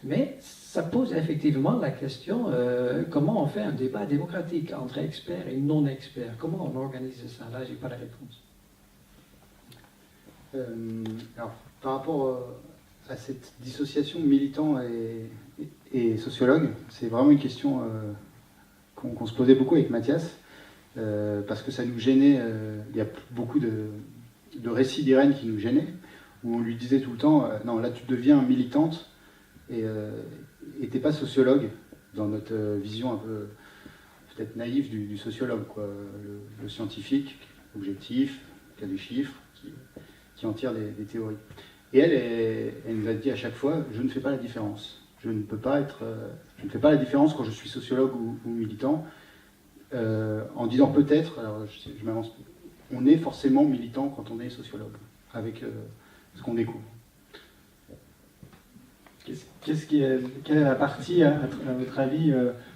mais ça pose effectivement la question comment on fait un débat démocratique entre experts et non-experts? Comment on organise ça? Là, je n'ai pas la réponse. Alors, par rapport à cette dissociation militant et sociologue, c'est vraiment une question qu'on se posait beaucoup avec Mathias, parce que ça nous gênait. Il y a beaucoup de récits d'Irène qui nous gênaient, où on lui disait tout le temps non, là tu deviens militante et t'es pas sociologue, dans notre vision un peu peut-être naïve du sociologue, quoi. Le scientifique, objectif, qui a des chiffres, qui en tire des théories. Et elle nous a dit à chaque fois, je ne fais pas la différence. Je ne fais pas la différence quand je suis sociologue ou militant, en disant peut-être, alors je m'avance, on est forcément militant quand on est sociologue, avec ce qu'on découvre. Quelle est la partie, à votre avis,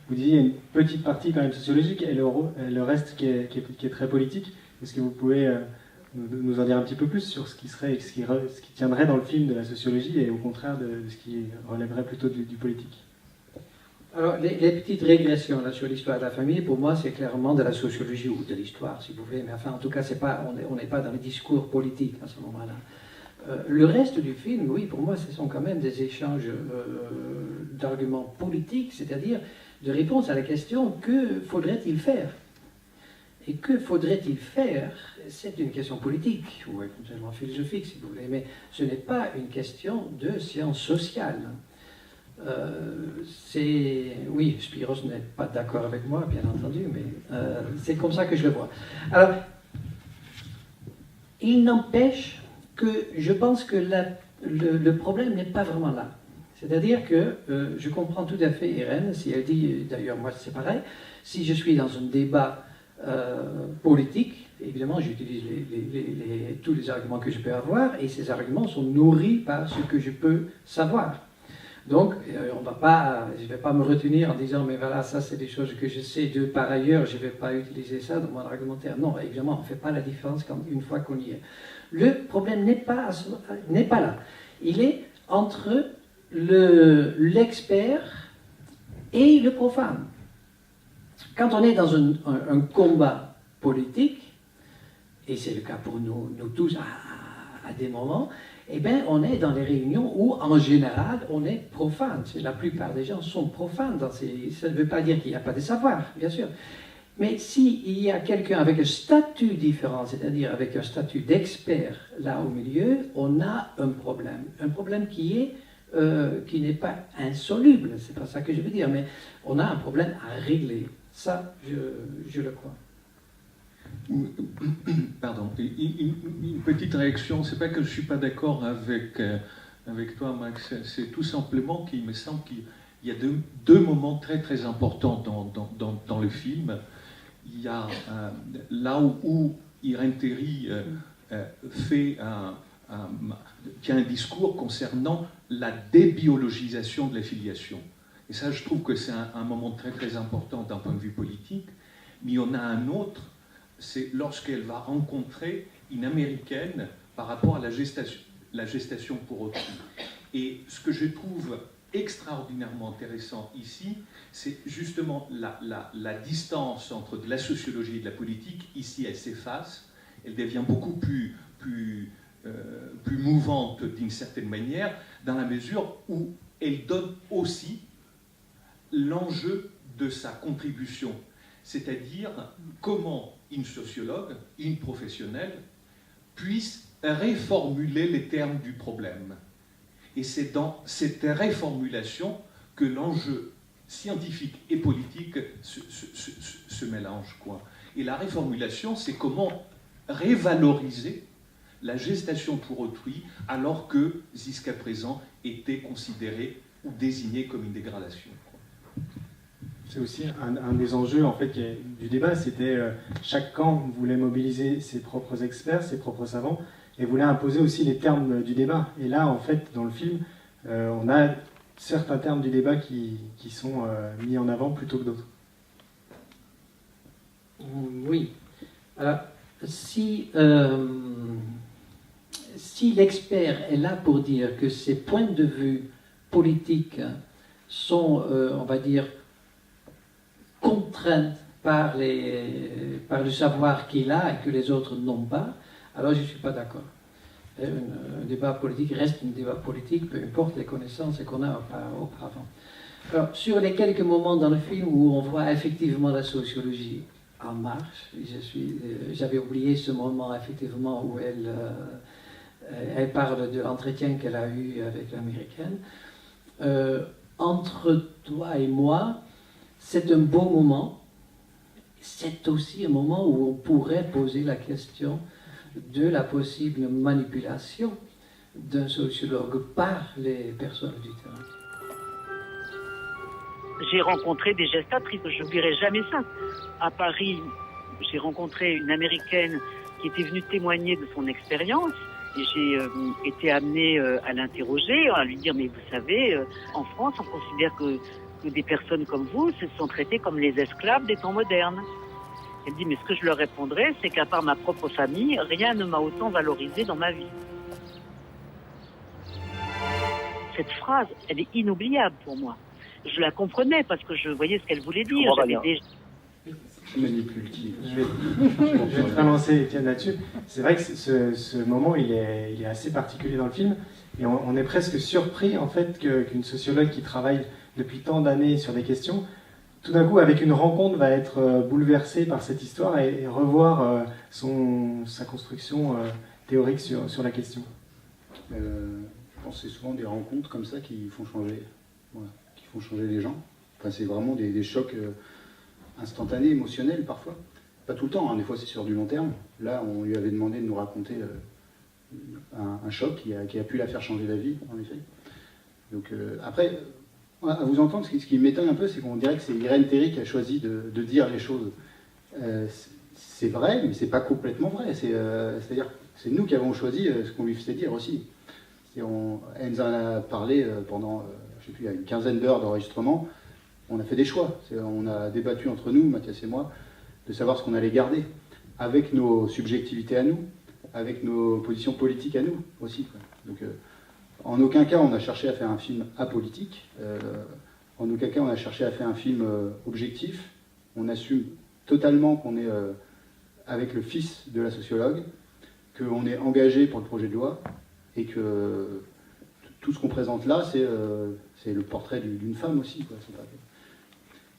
vous disiez une petite partie quand même sociologique et le reste qui est très politique? Est-ce que vous pouvez nous en dire un petit peu plus sur ce qui tiendrait dans le film de la sociologie et au contraire de ce qui relèverait plutôt du politique? Alors, les petites régressions là, sur l'histoire de la famille, pour moi, c'est clairement de la sociologie ou de l'histoire, si vous voulez. Mais enfin, en tout cas, on n'est pas dans les discours politiques à ce moment-là. Le reste du film, oui, pour moi, ce sont quand même des échanges d'arguments politiques, c'est-à-dire de réponses à la question « que faudrait-il faire ?» Et que faudrait-il faire? C'est une question politique, ou éventuellement philosophique, si vous voulez, mais ce n'est pas une question de sciences sociales. Oui, Spiros n'est pas d'accord avec moi, bien entendu, mais c'est comme ça que je le vois. Alors, il n'empêche que je pense que le problème n'est pas vraiment là. C'est-à-dire que je comprends tout à fait Irène, si elle dit, d'ailleurs moi c'est pareil, si je suis dans un débat politique, Évidemment, j'utilise tous les arguments que je peux avoir, et ces arguments sont nourris par ce que je peux savoir. Donc, je ne vais pas me retenir en disant, mais voilà, ça c'est des choses que je sais par ailleurs, je ne vais pas utiliser ça dans mon argumentaire. Non, évidemment, on ne fait pas la différence une fois qu'on y est. Le problème n'est pas là. Il est entre l'expert et le profane. Quand on est dans un combat politique, et c'est le cas pour nous tous à des moments, eh bien, on est dans les réunions où, en général, on est profane. La plupart des gens sont profanes. Ça ne veut pas dire qu'il n'y a pas de savoir, bien sûr. Mais s'il y a quelqu'un avec un statut différent, c'est-à-dire avec un statut d'expert là au milieu, on a un problème. Un problème qui n'est pas insoluble, c'est pas ça que je veux dire, mais on a un problème à régler. Ça, je le crois. Pardon, une petite réaction, c'est pas que je suis pas d'accord avec toi, Max, c'est tout simplement qu'il me semble qu'il y a deux moments très très importants dans le film. Il y a là où Irène Théry tient un discours concernant la débiologisation de la filiation. Et ça, je trouve que c'est un moment très très important d'un point de vue politique. Mais il y en a un autre, c'est lorsqu'elle va rencontrer une Américaine par rapport à la gestation pour autrui. Et ce que je trouve extraordinairement intéressant ici, c'est justement la distance entre de la sociologie et de la politique. Ici, elle s'efface, elle devient beaucoup plus mouvante d'une certaine manière, dans la mesure où elle donne aussi l'enjeu de sa contribution, c'est-à-dire comment une sociologue, une professionnelle, puisse réformuler les termes du problème. Et c'est dans cette réformulation que l'enjeu scientifique et politique se mélangent, quoi. Et la réformulation, c'est comment révaloriser la gestation pour autrui, alors que jusqu'à présent était considérée ou désignée comme une dégradation. C'est aussi un des enjeux en fait, du débat, c'était chaque camp voulait mobiliser ses propres experts, ses propres savants, et voulait imposer aussi les termes du débat. Et là, en fait, dans le film, on a certains termes du débat qui sont mis en avant plutôt que d'autres. Oui. Alors, si l'expert est là pour dire que ses points de vue politiques sont, on va dire, contraintes par le savoir qu'il a et que les autres n'ont pas, alors je ne suis pas d'accord. Un débat politique reste un débat politique, peu importe les connaissances qu'on a auparavant. Alors, sur les quelques moments dans le film où on voit effectivement la sociologie en marche, j'avais oublié ce moment effectivement où elle parle de l'entretien qu'elle a eu avec l'américaine. Entre toi et moi, c'est un beau moment. C'est aussi un moment où on pourrait poser la question de la possible manipulation d'un sociologue par les personnes du terrain. J'ai rencontré des gestatrices, je n'oublierai jamais ça. À Paris, j'ai rencontré une Américaine qui était venue témoigner de son expérience. Et j'ai été amenée à l'interroger, à lui dire, mais vous savez, en France, on considère que des personnes comme vous se sont traitées comme les esclaves des temps modernes. Elle dit, mais ce que je leur répondrais, c'est qu'à part ma propre famille, rien ne m'a autant valorisé dans ma vie. Cette phrase, elle est inoubliable pour moi. Je la comprenais parce que je voyais ce qu'elle voulait dire. Je vais te relancer, Étienne, là-dessus. C'est vrai que ce moment, il est assez particulier dans le film. Et on est presque surpris, en fait, qu'une sociologue qui travaille depuis tant d'années sur des questions, tout d'un coup, avec une rencontre, va être bouleversée par cette histoire et revoir sa construction théorique sur la question. Je pense que c'est souvent des rencontres comme ça qui font changer, qui font changer les gens. Enfin, c'est vraiment des chocs instantanés, émotionnels parfois. Pas tout le temps, hein. Des fois c'est sur du long terme. Là, on lui avait demandé de nous raconter un choc qui a pu la faire changer d'avis, en effet. Donc après, à vous entendre, ce qui m'étonne un peu, c'est qu'on dirait que c'est Irène Théry qui a choisi de dire les choses. c'est vrai, mais c'est pas complètement vrai. C'est-à-dire c'est nous qui avons choisi ce qu'on lui faisait dire aussi. Elle nous en a parlé pendant, je sais plus, il y a une quinzaine d'heures d'enregistrement. On a fait des choix. On a débattu entre nous, Mathias et moi, de savoir ce qu'on allait garder, avec nos subjectivités à nous, avec nos positions politiques à nous aussi, quoi. Donc, en aucun cas on a cherché à faire un film apolitique, en aucun cas on a cherché à faire un film objectif. On assume totalement qu'on est avec le fils de la sociologue, qu'on est engagé pour le projet de loi, et que tout ce qu'on présente là, c'est le portrait d'une femme aussi, quoi.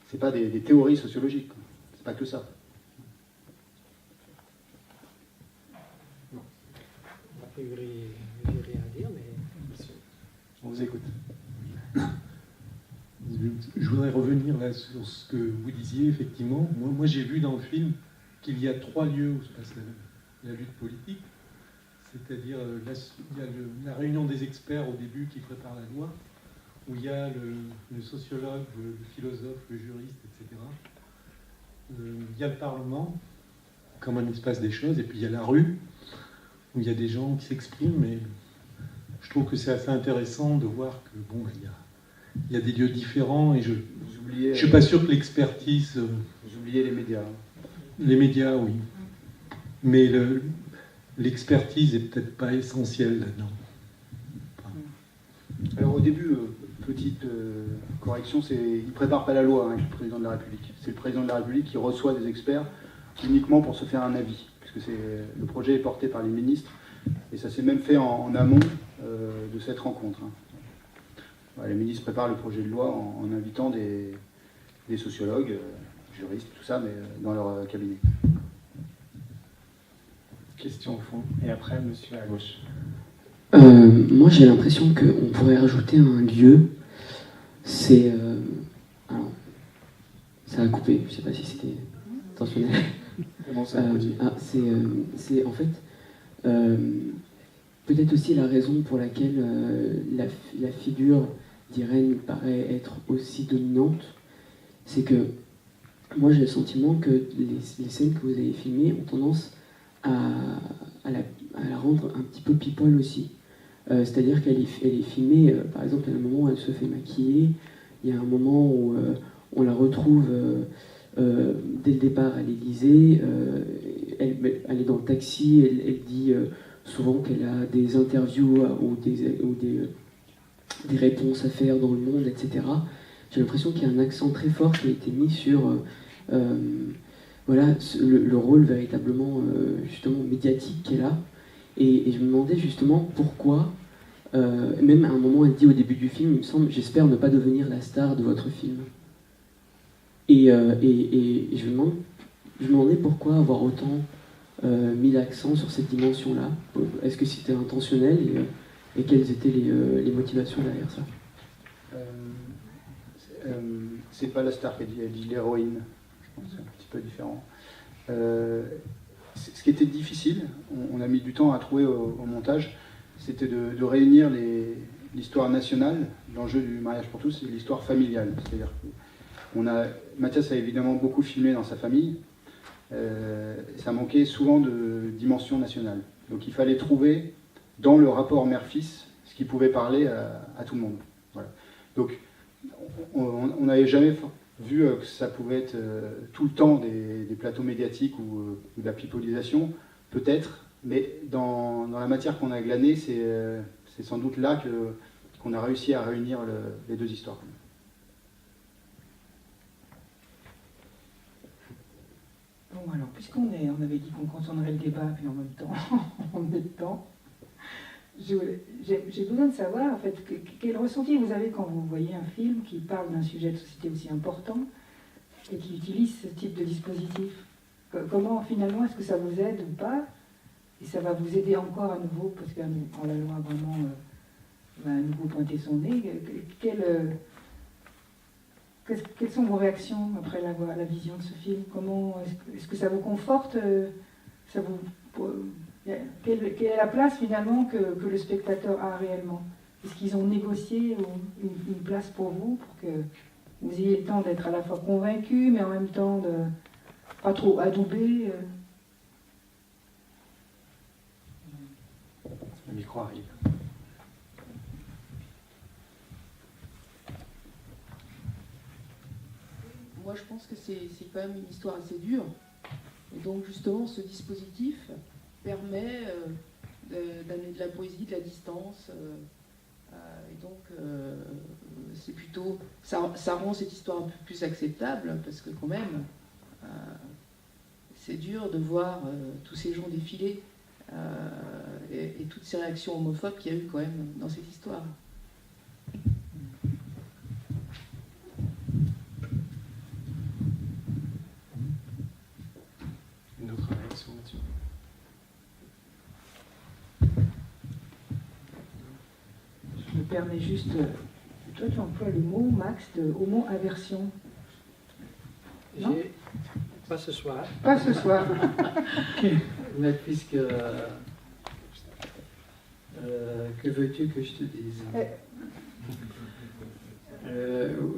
C'est pas des théories sociologiques, quoi. C'est pas que ça. Je n'ai rien à dire, mais... On vous écoute. Je voudrais revenir là sur ce que vous disiez, effectivement. Moi j'ai vu dans le film qu'il y a 3 lieux où se passe la lutte politique. C'est-à-dire, il y a la réunion des experts au début qui prépare la loi, où il y a le sociologue, le philosophe, le juriste, etc. Il y a le Parlement, comment il se passe des choses, et puis il y a la rue, où il y a des gens qui s'expriment, mais je trouve que c'est assez intéressant de voir que, bon, il y a des lieux différents, et je ne suis pas sûr que l'expertise... Vous oubliez les médias. Les médias, oui. Mais l'expertise est peut-être pas essentielle là-dedans. Alors au début, petite correction, il ne prépare pas la loi, hein, le président de la République. C'est le président de la République qui reçoit des experts uniquement pour se faire un avis, puisque le projet est porté par les ministres, et ça s'est même fait en amont de cette rencontre, hein. Les ministres préparent le projet de loi en invitant des sociologues, juristes, tout ça, mais dans leur cabinet. Question au fond, et après, monsieur à gauche. Moi, j'ai l'impression qu'on pourrait rajouter un lieu. C'est... alors, ça a coupé, je ne sais pas si c'était intentionnel. Comment ça a coupé c'est en fait... peut-être aussi la raison pour laquelle la figure d'Irène paraît être aussi dominante, c'est que moi j'ai le sentiment que les scènes que vous avez filmées ont tendance à la rendre un petit peu people aussi. C'est-à-dire qu'elle est filmée, par exemple, à un moment où elle se fait maquiller, il y a un moment où on la retrouve dès le départ à l'Élysée, elle est dans le taxi, elle dit souvent qu'elle a des interviews ou des réponses à faire dans le monde, etc. J'ai l'impression qu'il y a un accent très fort qui a été mis sur voilà, le rôle véritablement justement médiatique qu'elle a. Et je me demandais justement pourquoi, même à un moment elle dit au début du film, il me semble, j'espère ne pas devenir la star de votre film. Et je me demandais pourquoi avoir autant mis l'accent sur cette dimension-là. Est-ce que c'était intentionnel et quelles étaient les motivations derrière ça? C'est pas la star qu'elle dit, elle dit l'héroïne. Je pense que c'est un petit peu différent. Ce qui était difficile, on a mis du temps à trouver au montage, c'était de réunir l'histoire nationale, l'enjeu du mariage pour tous, et l'histoire familiale. C'est-à-dire que Mathias a évidemment beaucoup filmé dans sa famille, ça manquait souvent de dimension nationale. Donc il fallait trouver dans le rapport mère-fils ce qui pouvait parler à tout le monde. Voilà. Donc on n'avait jamais vu que ça pouvait être tout le temps des plateaux médiatiques ou de la pipolisation, peut-être, mais dans la matière qu'on a glanée, c'est sans doute là qu'on a réussi à réunir les deux histoires. Bon, alors, puisqu'on avait dit qu'on contournerait le débat, puis en même temps, j'ai besoin de savoir, en fait, quel ressenti vous avez quand vous voyez un film qui parle d'un sujet de société aussi important et qui utilise ce type de dispositif. Comment, finalement, est-ce que ça vous aide ou pas? Et ça va vous aider encore à nouveau, parce que quand la loi vraiment va à nouveau pointer son nez. Quelles sont vos réactions après la vision de ce film? Comment est-ce que ça vous conforte? Quelle est la place finalement que le spectateur a réellement? Est-ce qu'ils ont négocié une place pour vous que vous ayez le temps d'être à la fois convaincu, mais en même temps pas trop adoubé. Le micro arrive. Moi, je pense que c'est quand même une histoire assez dure. Et donc, justement, ce dispositif permet d'amener de la poésie, de la distance. Et donc, c'est plutôt... Ça rend cette histoire un peu plus acceptable, parce que quand même, c'est dur de voir tous ces gens défiler et toutes ces réactions homophobes qu'il y a eu quand même dans cette histoire. Une autre réaction là-dessus? Je me permets juste... Toi, tu emploies le mot, Max, de homo-aversion. Non? Pas ce soir. Pas ce soir. Mais puisque... que veux-tu que je te dise?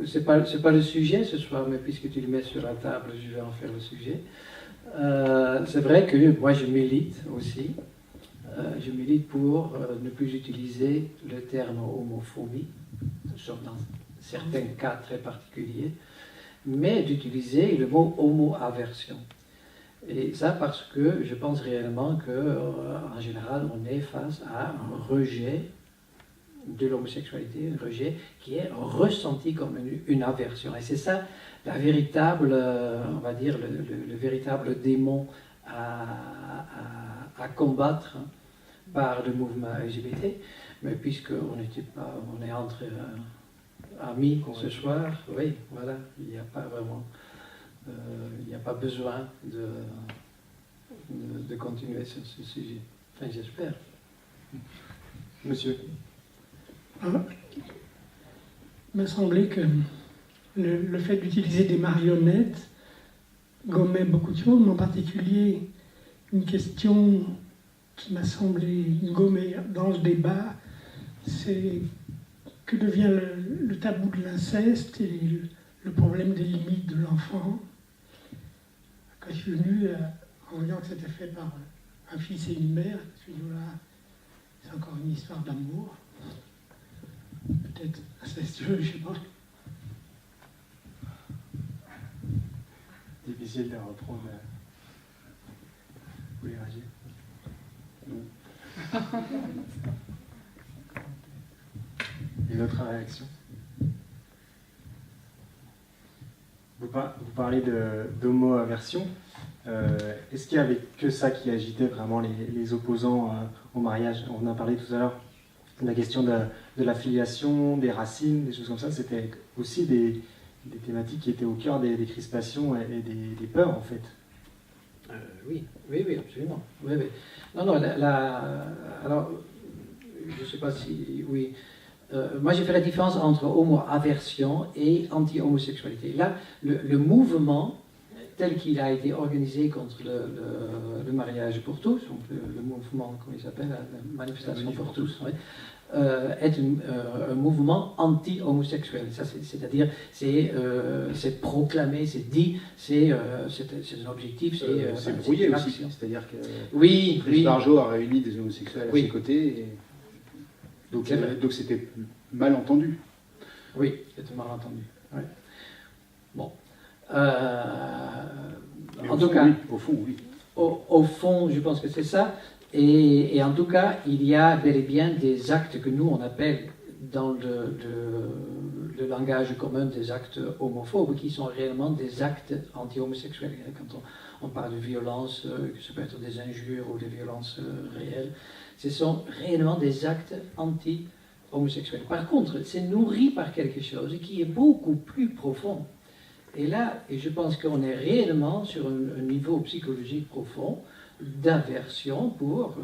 C'est pas le sujet ce soir, mais puisque tu le mets sur la table, je vais en faire le sujet. C'est vrai que moi je milite aussi. Je milite pour ne plus utiliser le terme homophobie, sauf dans certains cas très particuliers, mais d'utiliser le mot homo-aversion. Et ça parce que je pense réellement qu'en général, on est face à un rejet de l'homosexualité, un rejet qui est ressenti comme une aversion. Et c'est ça la véritable, on va dire, le véritable démon à combattre par le mouvement LGBT. Mais puisqu'on est entre amis ce soir, oui, voilà, il n'y a pas vraiment, il n'y a pas besoin de continuer sur ce sujet. Enfin, j'espère. Monsieur. Il m'a semblé que le fait d'utiliser des marionnettes gommait beaucoup de choses, mais en particulier une question qui m'a semblé gommer dans le débat, c'est que devient le tabou de l'inceste et le problème des limites de l'enfant. Quand je suis venu, en voyant que c'était fait par un fils et une mère, je me suis dit, voilà, c'est encore une histoire d'amour. Peut-être incestueux, je ne sais pas. Difficile de reprendre. Vous voulez réagir? Non. Une autre réaction? Vous parlez d'homo-aversion. Est-ce qu'il n'y avait que ça qui agitait vraiment les opposants au mariage? On en a parlé tout à l'heure. La question de la filiation, des racines, des choses comme ça, c'était aussi des thématiques qui étaient au cœur des crispations et des peurs, en fait. Oui, absolument. Oui. Non, alors, je ne sais pas si... Oui. Moi, j'ai fait la différence entre homo-aversion et anti-homosexualité. Là, le mouvement, tel qu'il a été organisé contre le mariage pour tous, donc le mouvement, comment il s'appelle, la manifestation pour tous, ouais, est un mouvement anti-homosexuel. C'est-à-dire, c'est proclamé, c'est dit, c'est un objectif, c'est brouillé aussi. C'est-à-dire que oui, Barjot a réuni des homosexuels à ses côtés. Et... Donc c'était mal entendu. Oui, c'était mal entendu. Ouais. Bon. En tout cas, oui, au fond, oui. Au fond, je pense que c'est ça. Et en tout cas, il y a bel et bien des actes que nous, on appelle dans le langage commun des actes homophobes, qui sont réellement des actes anti-homosexuels. Quand on parle de violence, que ça peut être des injures ou des violences réelles, ce sont réellement des actes anti-homosexuels. Par contre, c'est nourri par quelque chose qui est beaucoup plus profond. Et là, je pense qu'on est réellement sur un niveau psychologique profond d'aversion pour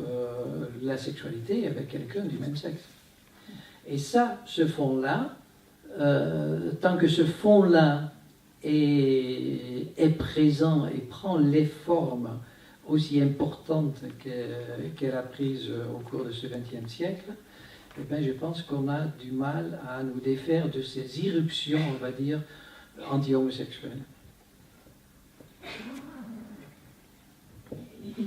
la sexualité avec quelqu'un du même sexe. Et ça, ce fond-là, tant que ce fond-là est présent et prend les formes aussi importantes qu'elle a prises au cours de ce XXe siècle, eh bien, je pense qu'on a du mal à nous défaire de ces irruptions, on va dire, anti-homosexuelles.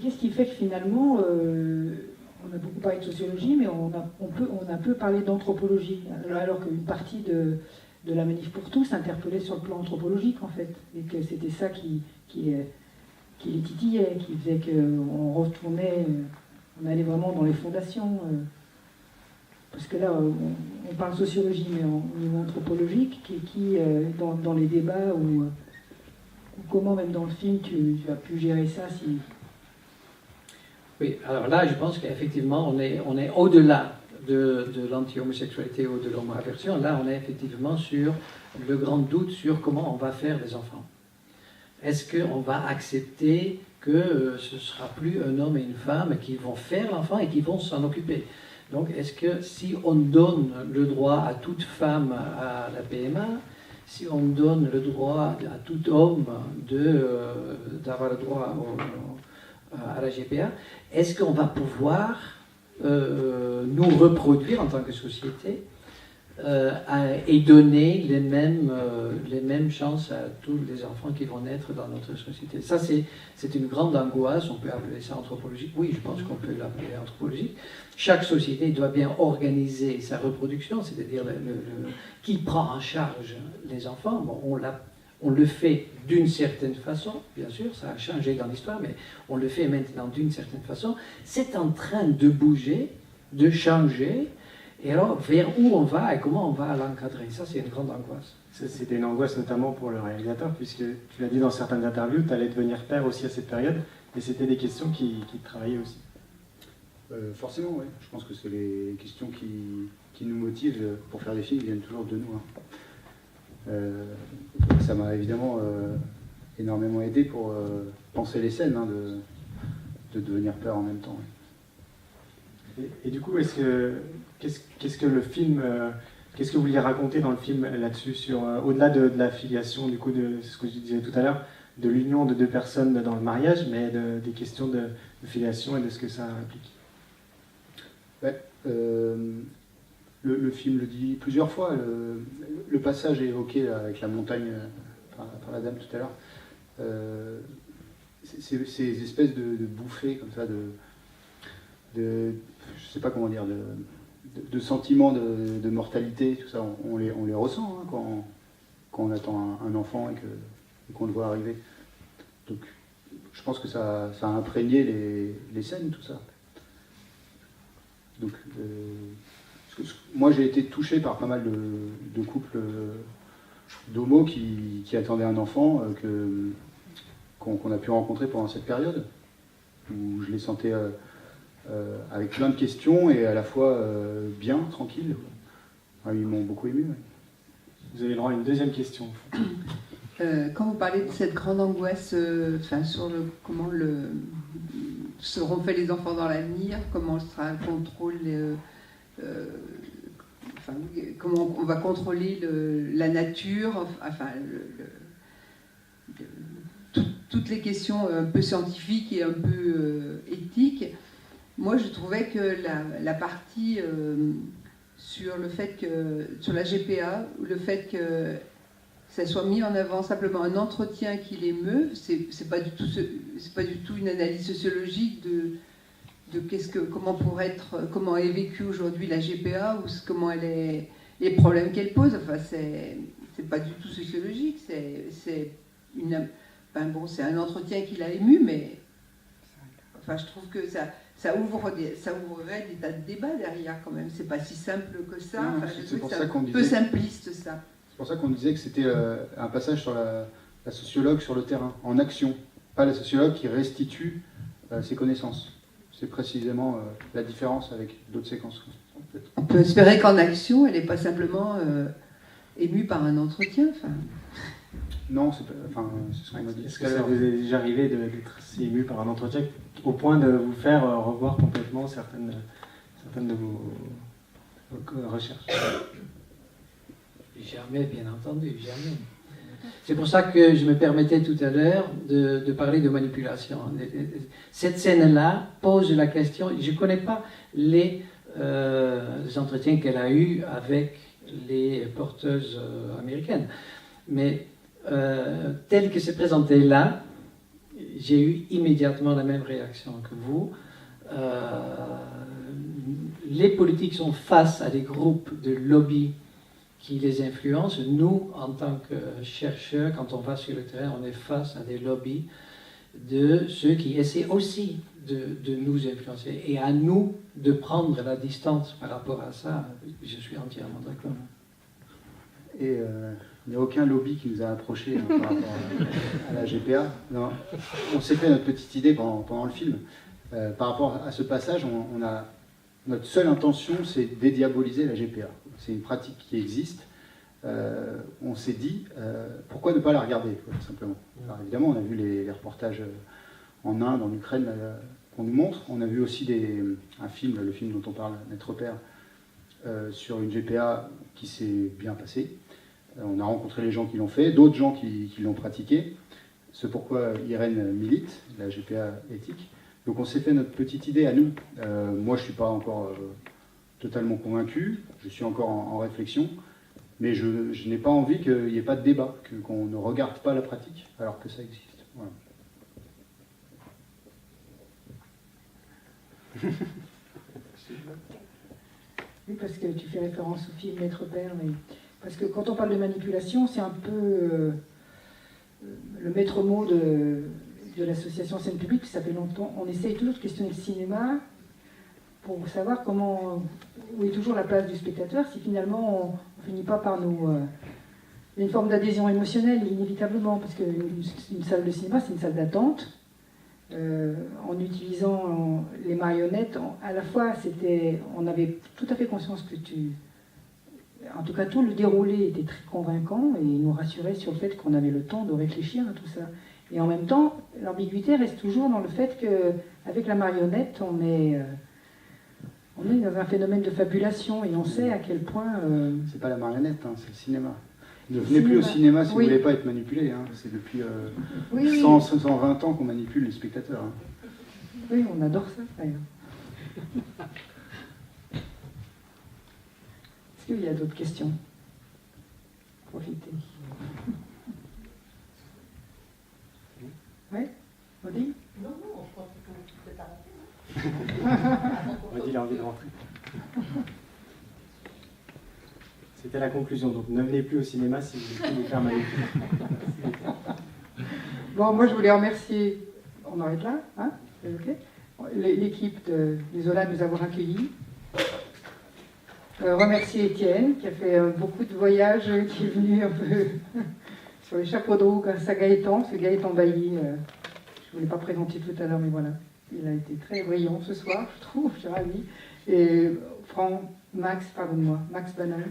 qu'est-ce qui fait que finalement, on a beaucoup parlé de sociologie, mais on a peu parlé d'anthropologie, alors qu'une partie de la Manif pour tous interpellait sur le plan anthropologique, en fait, et que c'était ça qui les titillait, qui faisait qu'on retournait, on allait vraiment dans les fondations. Parce que là, on parle sociologie, mais au niveau anthropologique, dans les débats, ou comment même dans le film tu as pu gérer ça si... Oui, alors là, je pense qu'effectivement, on est au-delà de l'anti-homosexualité ou de l'homo-aversion. Là, on est effectivement sur le grand doute sur comment on va faire des enfants. Est-ce qu'on va accepter que ce ne sera plus un homme et une femme qui vont faire l'enfant et qui vont s'en occuper? Donc, est-ce que si on donne le droit à toute femme à la PMA, si on donne le droit à tout homme d'avoir le droit à la GPA, est-ce qu'on va pouvoir nous reproduire en tant que société et donner les mêmes chances à tous les enfants qui vont naître dans notre société? Ça, c'est une grande angoisse. On peut appeler ça anthropologique. Oui, je pense qu'on peut l'appeler anthropologique. Chaque société doit bien organiser sa reproduction, c'est-à-dire qui prend en charge les enfants. Bon, on le fait d'une certaine façon, bien sûr, ça a changé dans l'histoire, mais on le fait maintenant d'une certaine façon. C'est en train de bouger, de changer. Et alors, vers où on va et comment on va l'encadrer? Ça, c'est une grande angoisse. C'était une angoisse notamment pour le réalisateur, puisque tu l'as dit dans certaines interviews, tu allais devenir père aussi à cette période, et c'était des questions qui travaillaient aussi. Forcément, oui. Je pense que c'est les questions qui nous motivent pour faire des films, viennent toujours de nous. Ça m'a évidemment énormément aidé pour penser les scènes, de devenir père en même temps. Ouais. Et du coup, qu'est-ce que le film, qu'est-ce que vous vouliez raconter dans le film là-dessus, sur au-delà de la filiation, du coup, de ce que je disais tout à l'heure, de l'union de deux personnes dans le mariage, mais des questions de filiation et de ce que ça implique? Ouais, le film le dit plusieurs fois. Le passage est évoqué là, avec la montagne par la dame tout à l'heure. Ces espèces de bouffées comme ça, je sais pas comment dire, de sentiments de mortalité, tout ça, on les ressent quand on attend un enfant et qu'on le voit arriver. Donc je pense que ça a imprégné les scènes, tout ça. Donc, moi j'ai été touché par pas mal de couples d'homos qui attendaient un enfant qu'on a pu rencontrer pendant cette période, où je les sentais avec plein de questions et à la fois bien, tranquilles. Ils m'ont beaucoup ému. Ouais. Vous avez le droit à une deuxième question. Quand vous parlez de cette grande angoisse sur comment seront faits les enfants dans l'avenir, comment sera le contrôle, comment on va contrôler la nature, toutes les questions un peu scientifiques et un peu éthiques. Moi, je trouvais que la partie sur la GPA, le fait que ça soit mis en avant simplement un entretien qui l'émeut, c'est pas du tout une analyse sociologique de comment est vécue aujourd'hui la GPA ou comment les problèmes qu'elle pose. Enfin, c'est pas du tout sociologique. C'est un entretien qui l'a ému, mais je trouve que ça ouvrerait des tas de débats derrière quand même. C'est pas si simple que ça. C'est pour ça qu'on disait. Un peu simpliste ça. C'est pour ça qu'on disait que c'était un passage sur la sociologue sur le terrain, en action, pas la sociologue qui restitue ses connaissances. C'est précisément la différence avec d'autres séquences. On peut espérer qu'en action, elle n'est pas simplement émue par un entretien. Non, c'est ce qu'on a dit. Est-ce que ça vous est déjà arrivé d'être si ému par un entretien au point de vous faire revoir complètement certaines de vos recherches? Jamais, bien entendu, jamais. C'est pour ça que je me permettais tout à l'heure de parler de manipulation. Cette scène-là pose la question, je ne connais pas les entretiens qu'elle a eus avec les porteuses américaines, mais tel que c'est présenté là, j'ai eu immédiatement la même réaction que vous. Les politiques sont face à des groupes de lobby qui les influencent. Nous, en tant que chercheurs, quand on va sur le terrain, on est face à des lobbies de ceux qui essaient aussi de nous influencer. Et à nous de prendre la distance par rapport à ça. Je suis entièrement d'accord. Et il n'y a aucun lobby qui nous a approchés par rapport à la GPA. Non. On s'est fait notre petite idée pendant le film. Par rapport à ce passage, notre seule intention, c'est de dédiaboliser la GPA. C'est une pratique qui existe. On s'est dit, pourquoi ne pas la regarder, tout simplement. Alors évidemment, on a vu les reportages en Inde, en Ukraine, qu'on nous montre. On a vu aussi un film, le film dont on parle, Net Repère, sur une GPA qui s'est bien passée. On a rencontré les gens qui l'ont fait, d'autres gens qui l'ont pratiqué. C'est pourquoi Irène milite, la GPA éthique. Donc on s'est fait notre petite idée à nous. Moi, je ne suis pas encore totalement convaincu, je suis encore en réflexion, mais je n'ai pas envie qu'il n'y ait pas de débat, qu'on ne regarde pas la pratique, alors que ça existe. Voilà. Oui, parce que tu fais référence au film Maître Père, mais parce que quand on parle de manipulation, c'est un peu le maître mot de l'association Scène Publique, ça fait longtemps. On essaye toujours de questionner le cinéma pour savoir où est toujours la place du spectateur, si finalement on finit pas par nous... il y a une forme d'adhésion émotionnelle, inévitablement, parce qu'une salle de cinéma, c'est une salle d'attente. En utilisant les marionnettes, à la fois, on avait tout à fait conscience que en tout cas, tout le déroulé était très convaincant et il nous rassurait sur le fait qu'on avait le temps de réfléchir à tout ça. Et en même temps, l'ambiguïté reste toujours dans le fait qu'avec la marionnette, on est dans un phénomène de fabulation et on sait à quel point... C'est pas la marionnette, hein, c'est le cinéma. Ne venez plus au cinéma si vous ne voulez pas être manipulé. Hein. C'est depuis 120 ans qu'on manipule les spectateurs. Hein. Oui, on adore ça, d'ailleurs. Est-ce qu'il y a d'autres questions? Profitez. Oui, Odile? Non, je pense que tu peux t'arrêter. Odile a envie de rentrer. C'était la conclusion, donc ne venez plus au cinéma si vous voulez vous faire manipuler. Bon, moi je voulais remercier, on arrête là, hein, okay. L'équipe du Zola de nous avoir accueillis. Remercier Étienne qui a fait beaucoup de voyages, qui est venu un peu sur les chapeaux de roue grâce à Gaëtan, parce que Gaëtan Bailly, je ne voulais pas présenter tout à l'heure, mais voilà, il a été très brillant ce soir, je trouve, je suis ravie. Et Max Banal.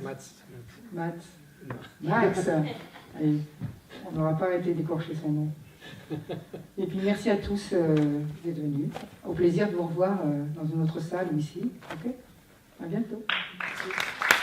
Max. Allez, on n'aura pas arrêté d'écorcher son nom. Et puis merci à tous d'être venus. Au plaisir de vous revoir dans une autre salle ou ici. Ok ? À bientôt. Merci.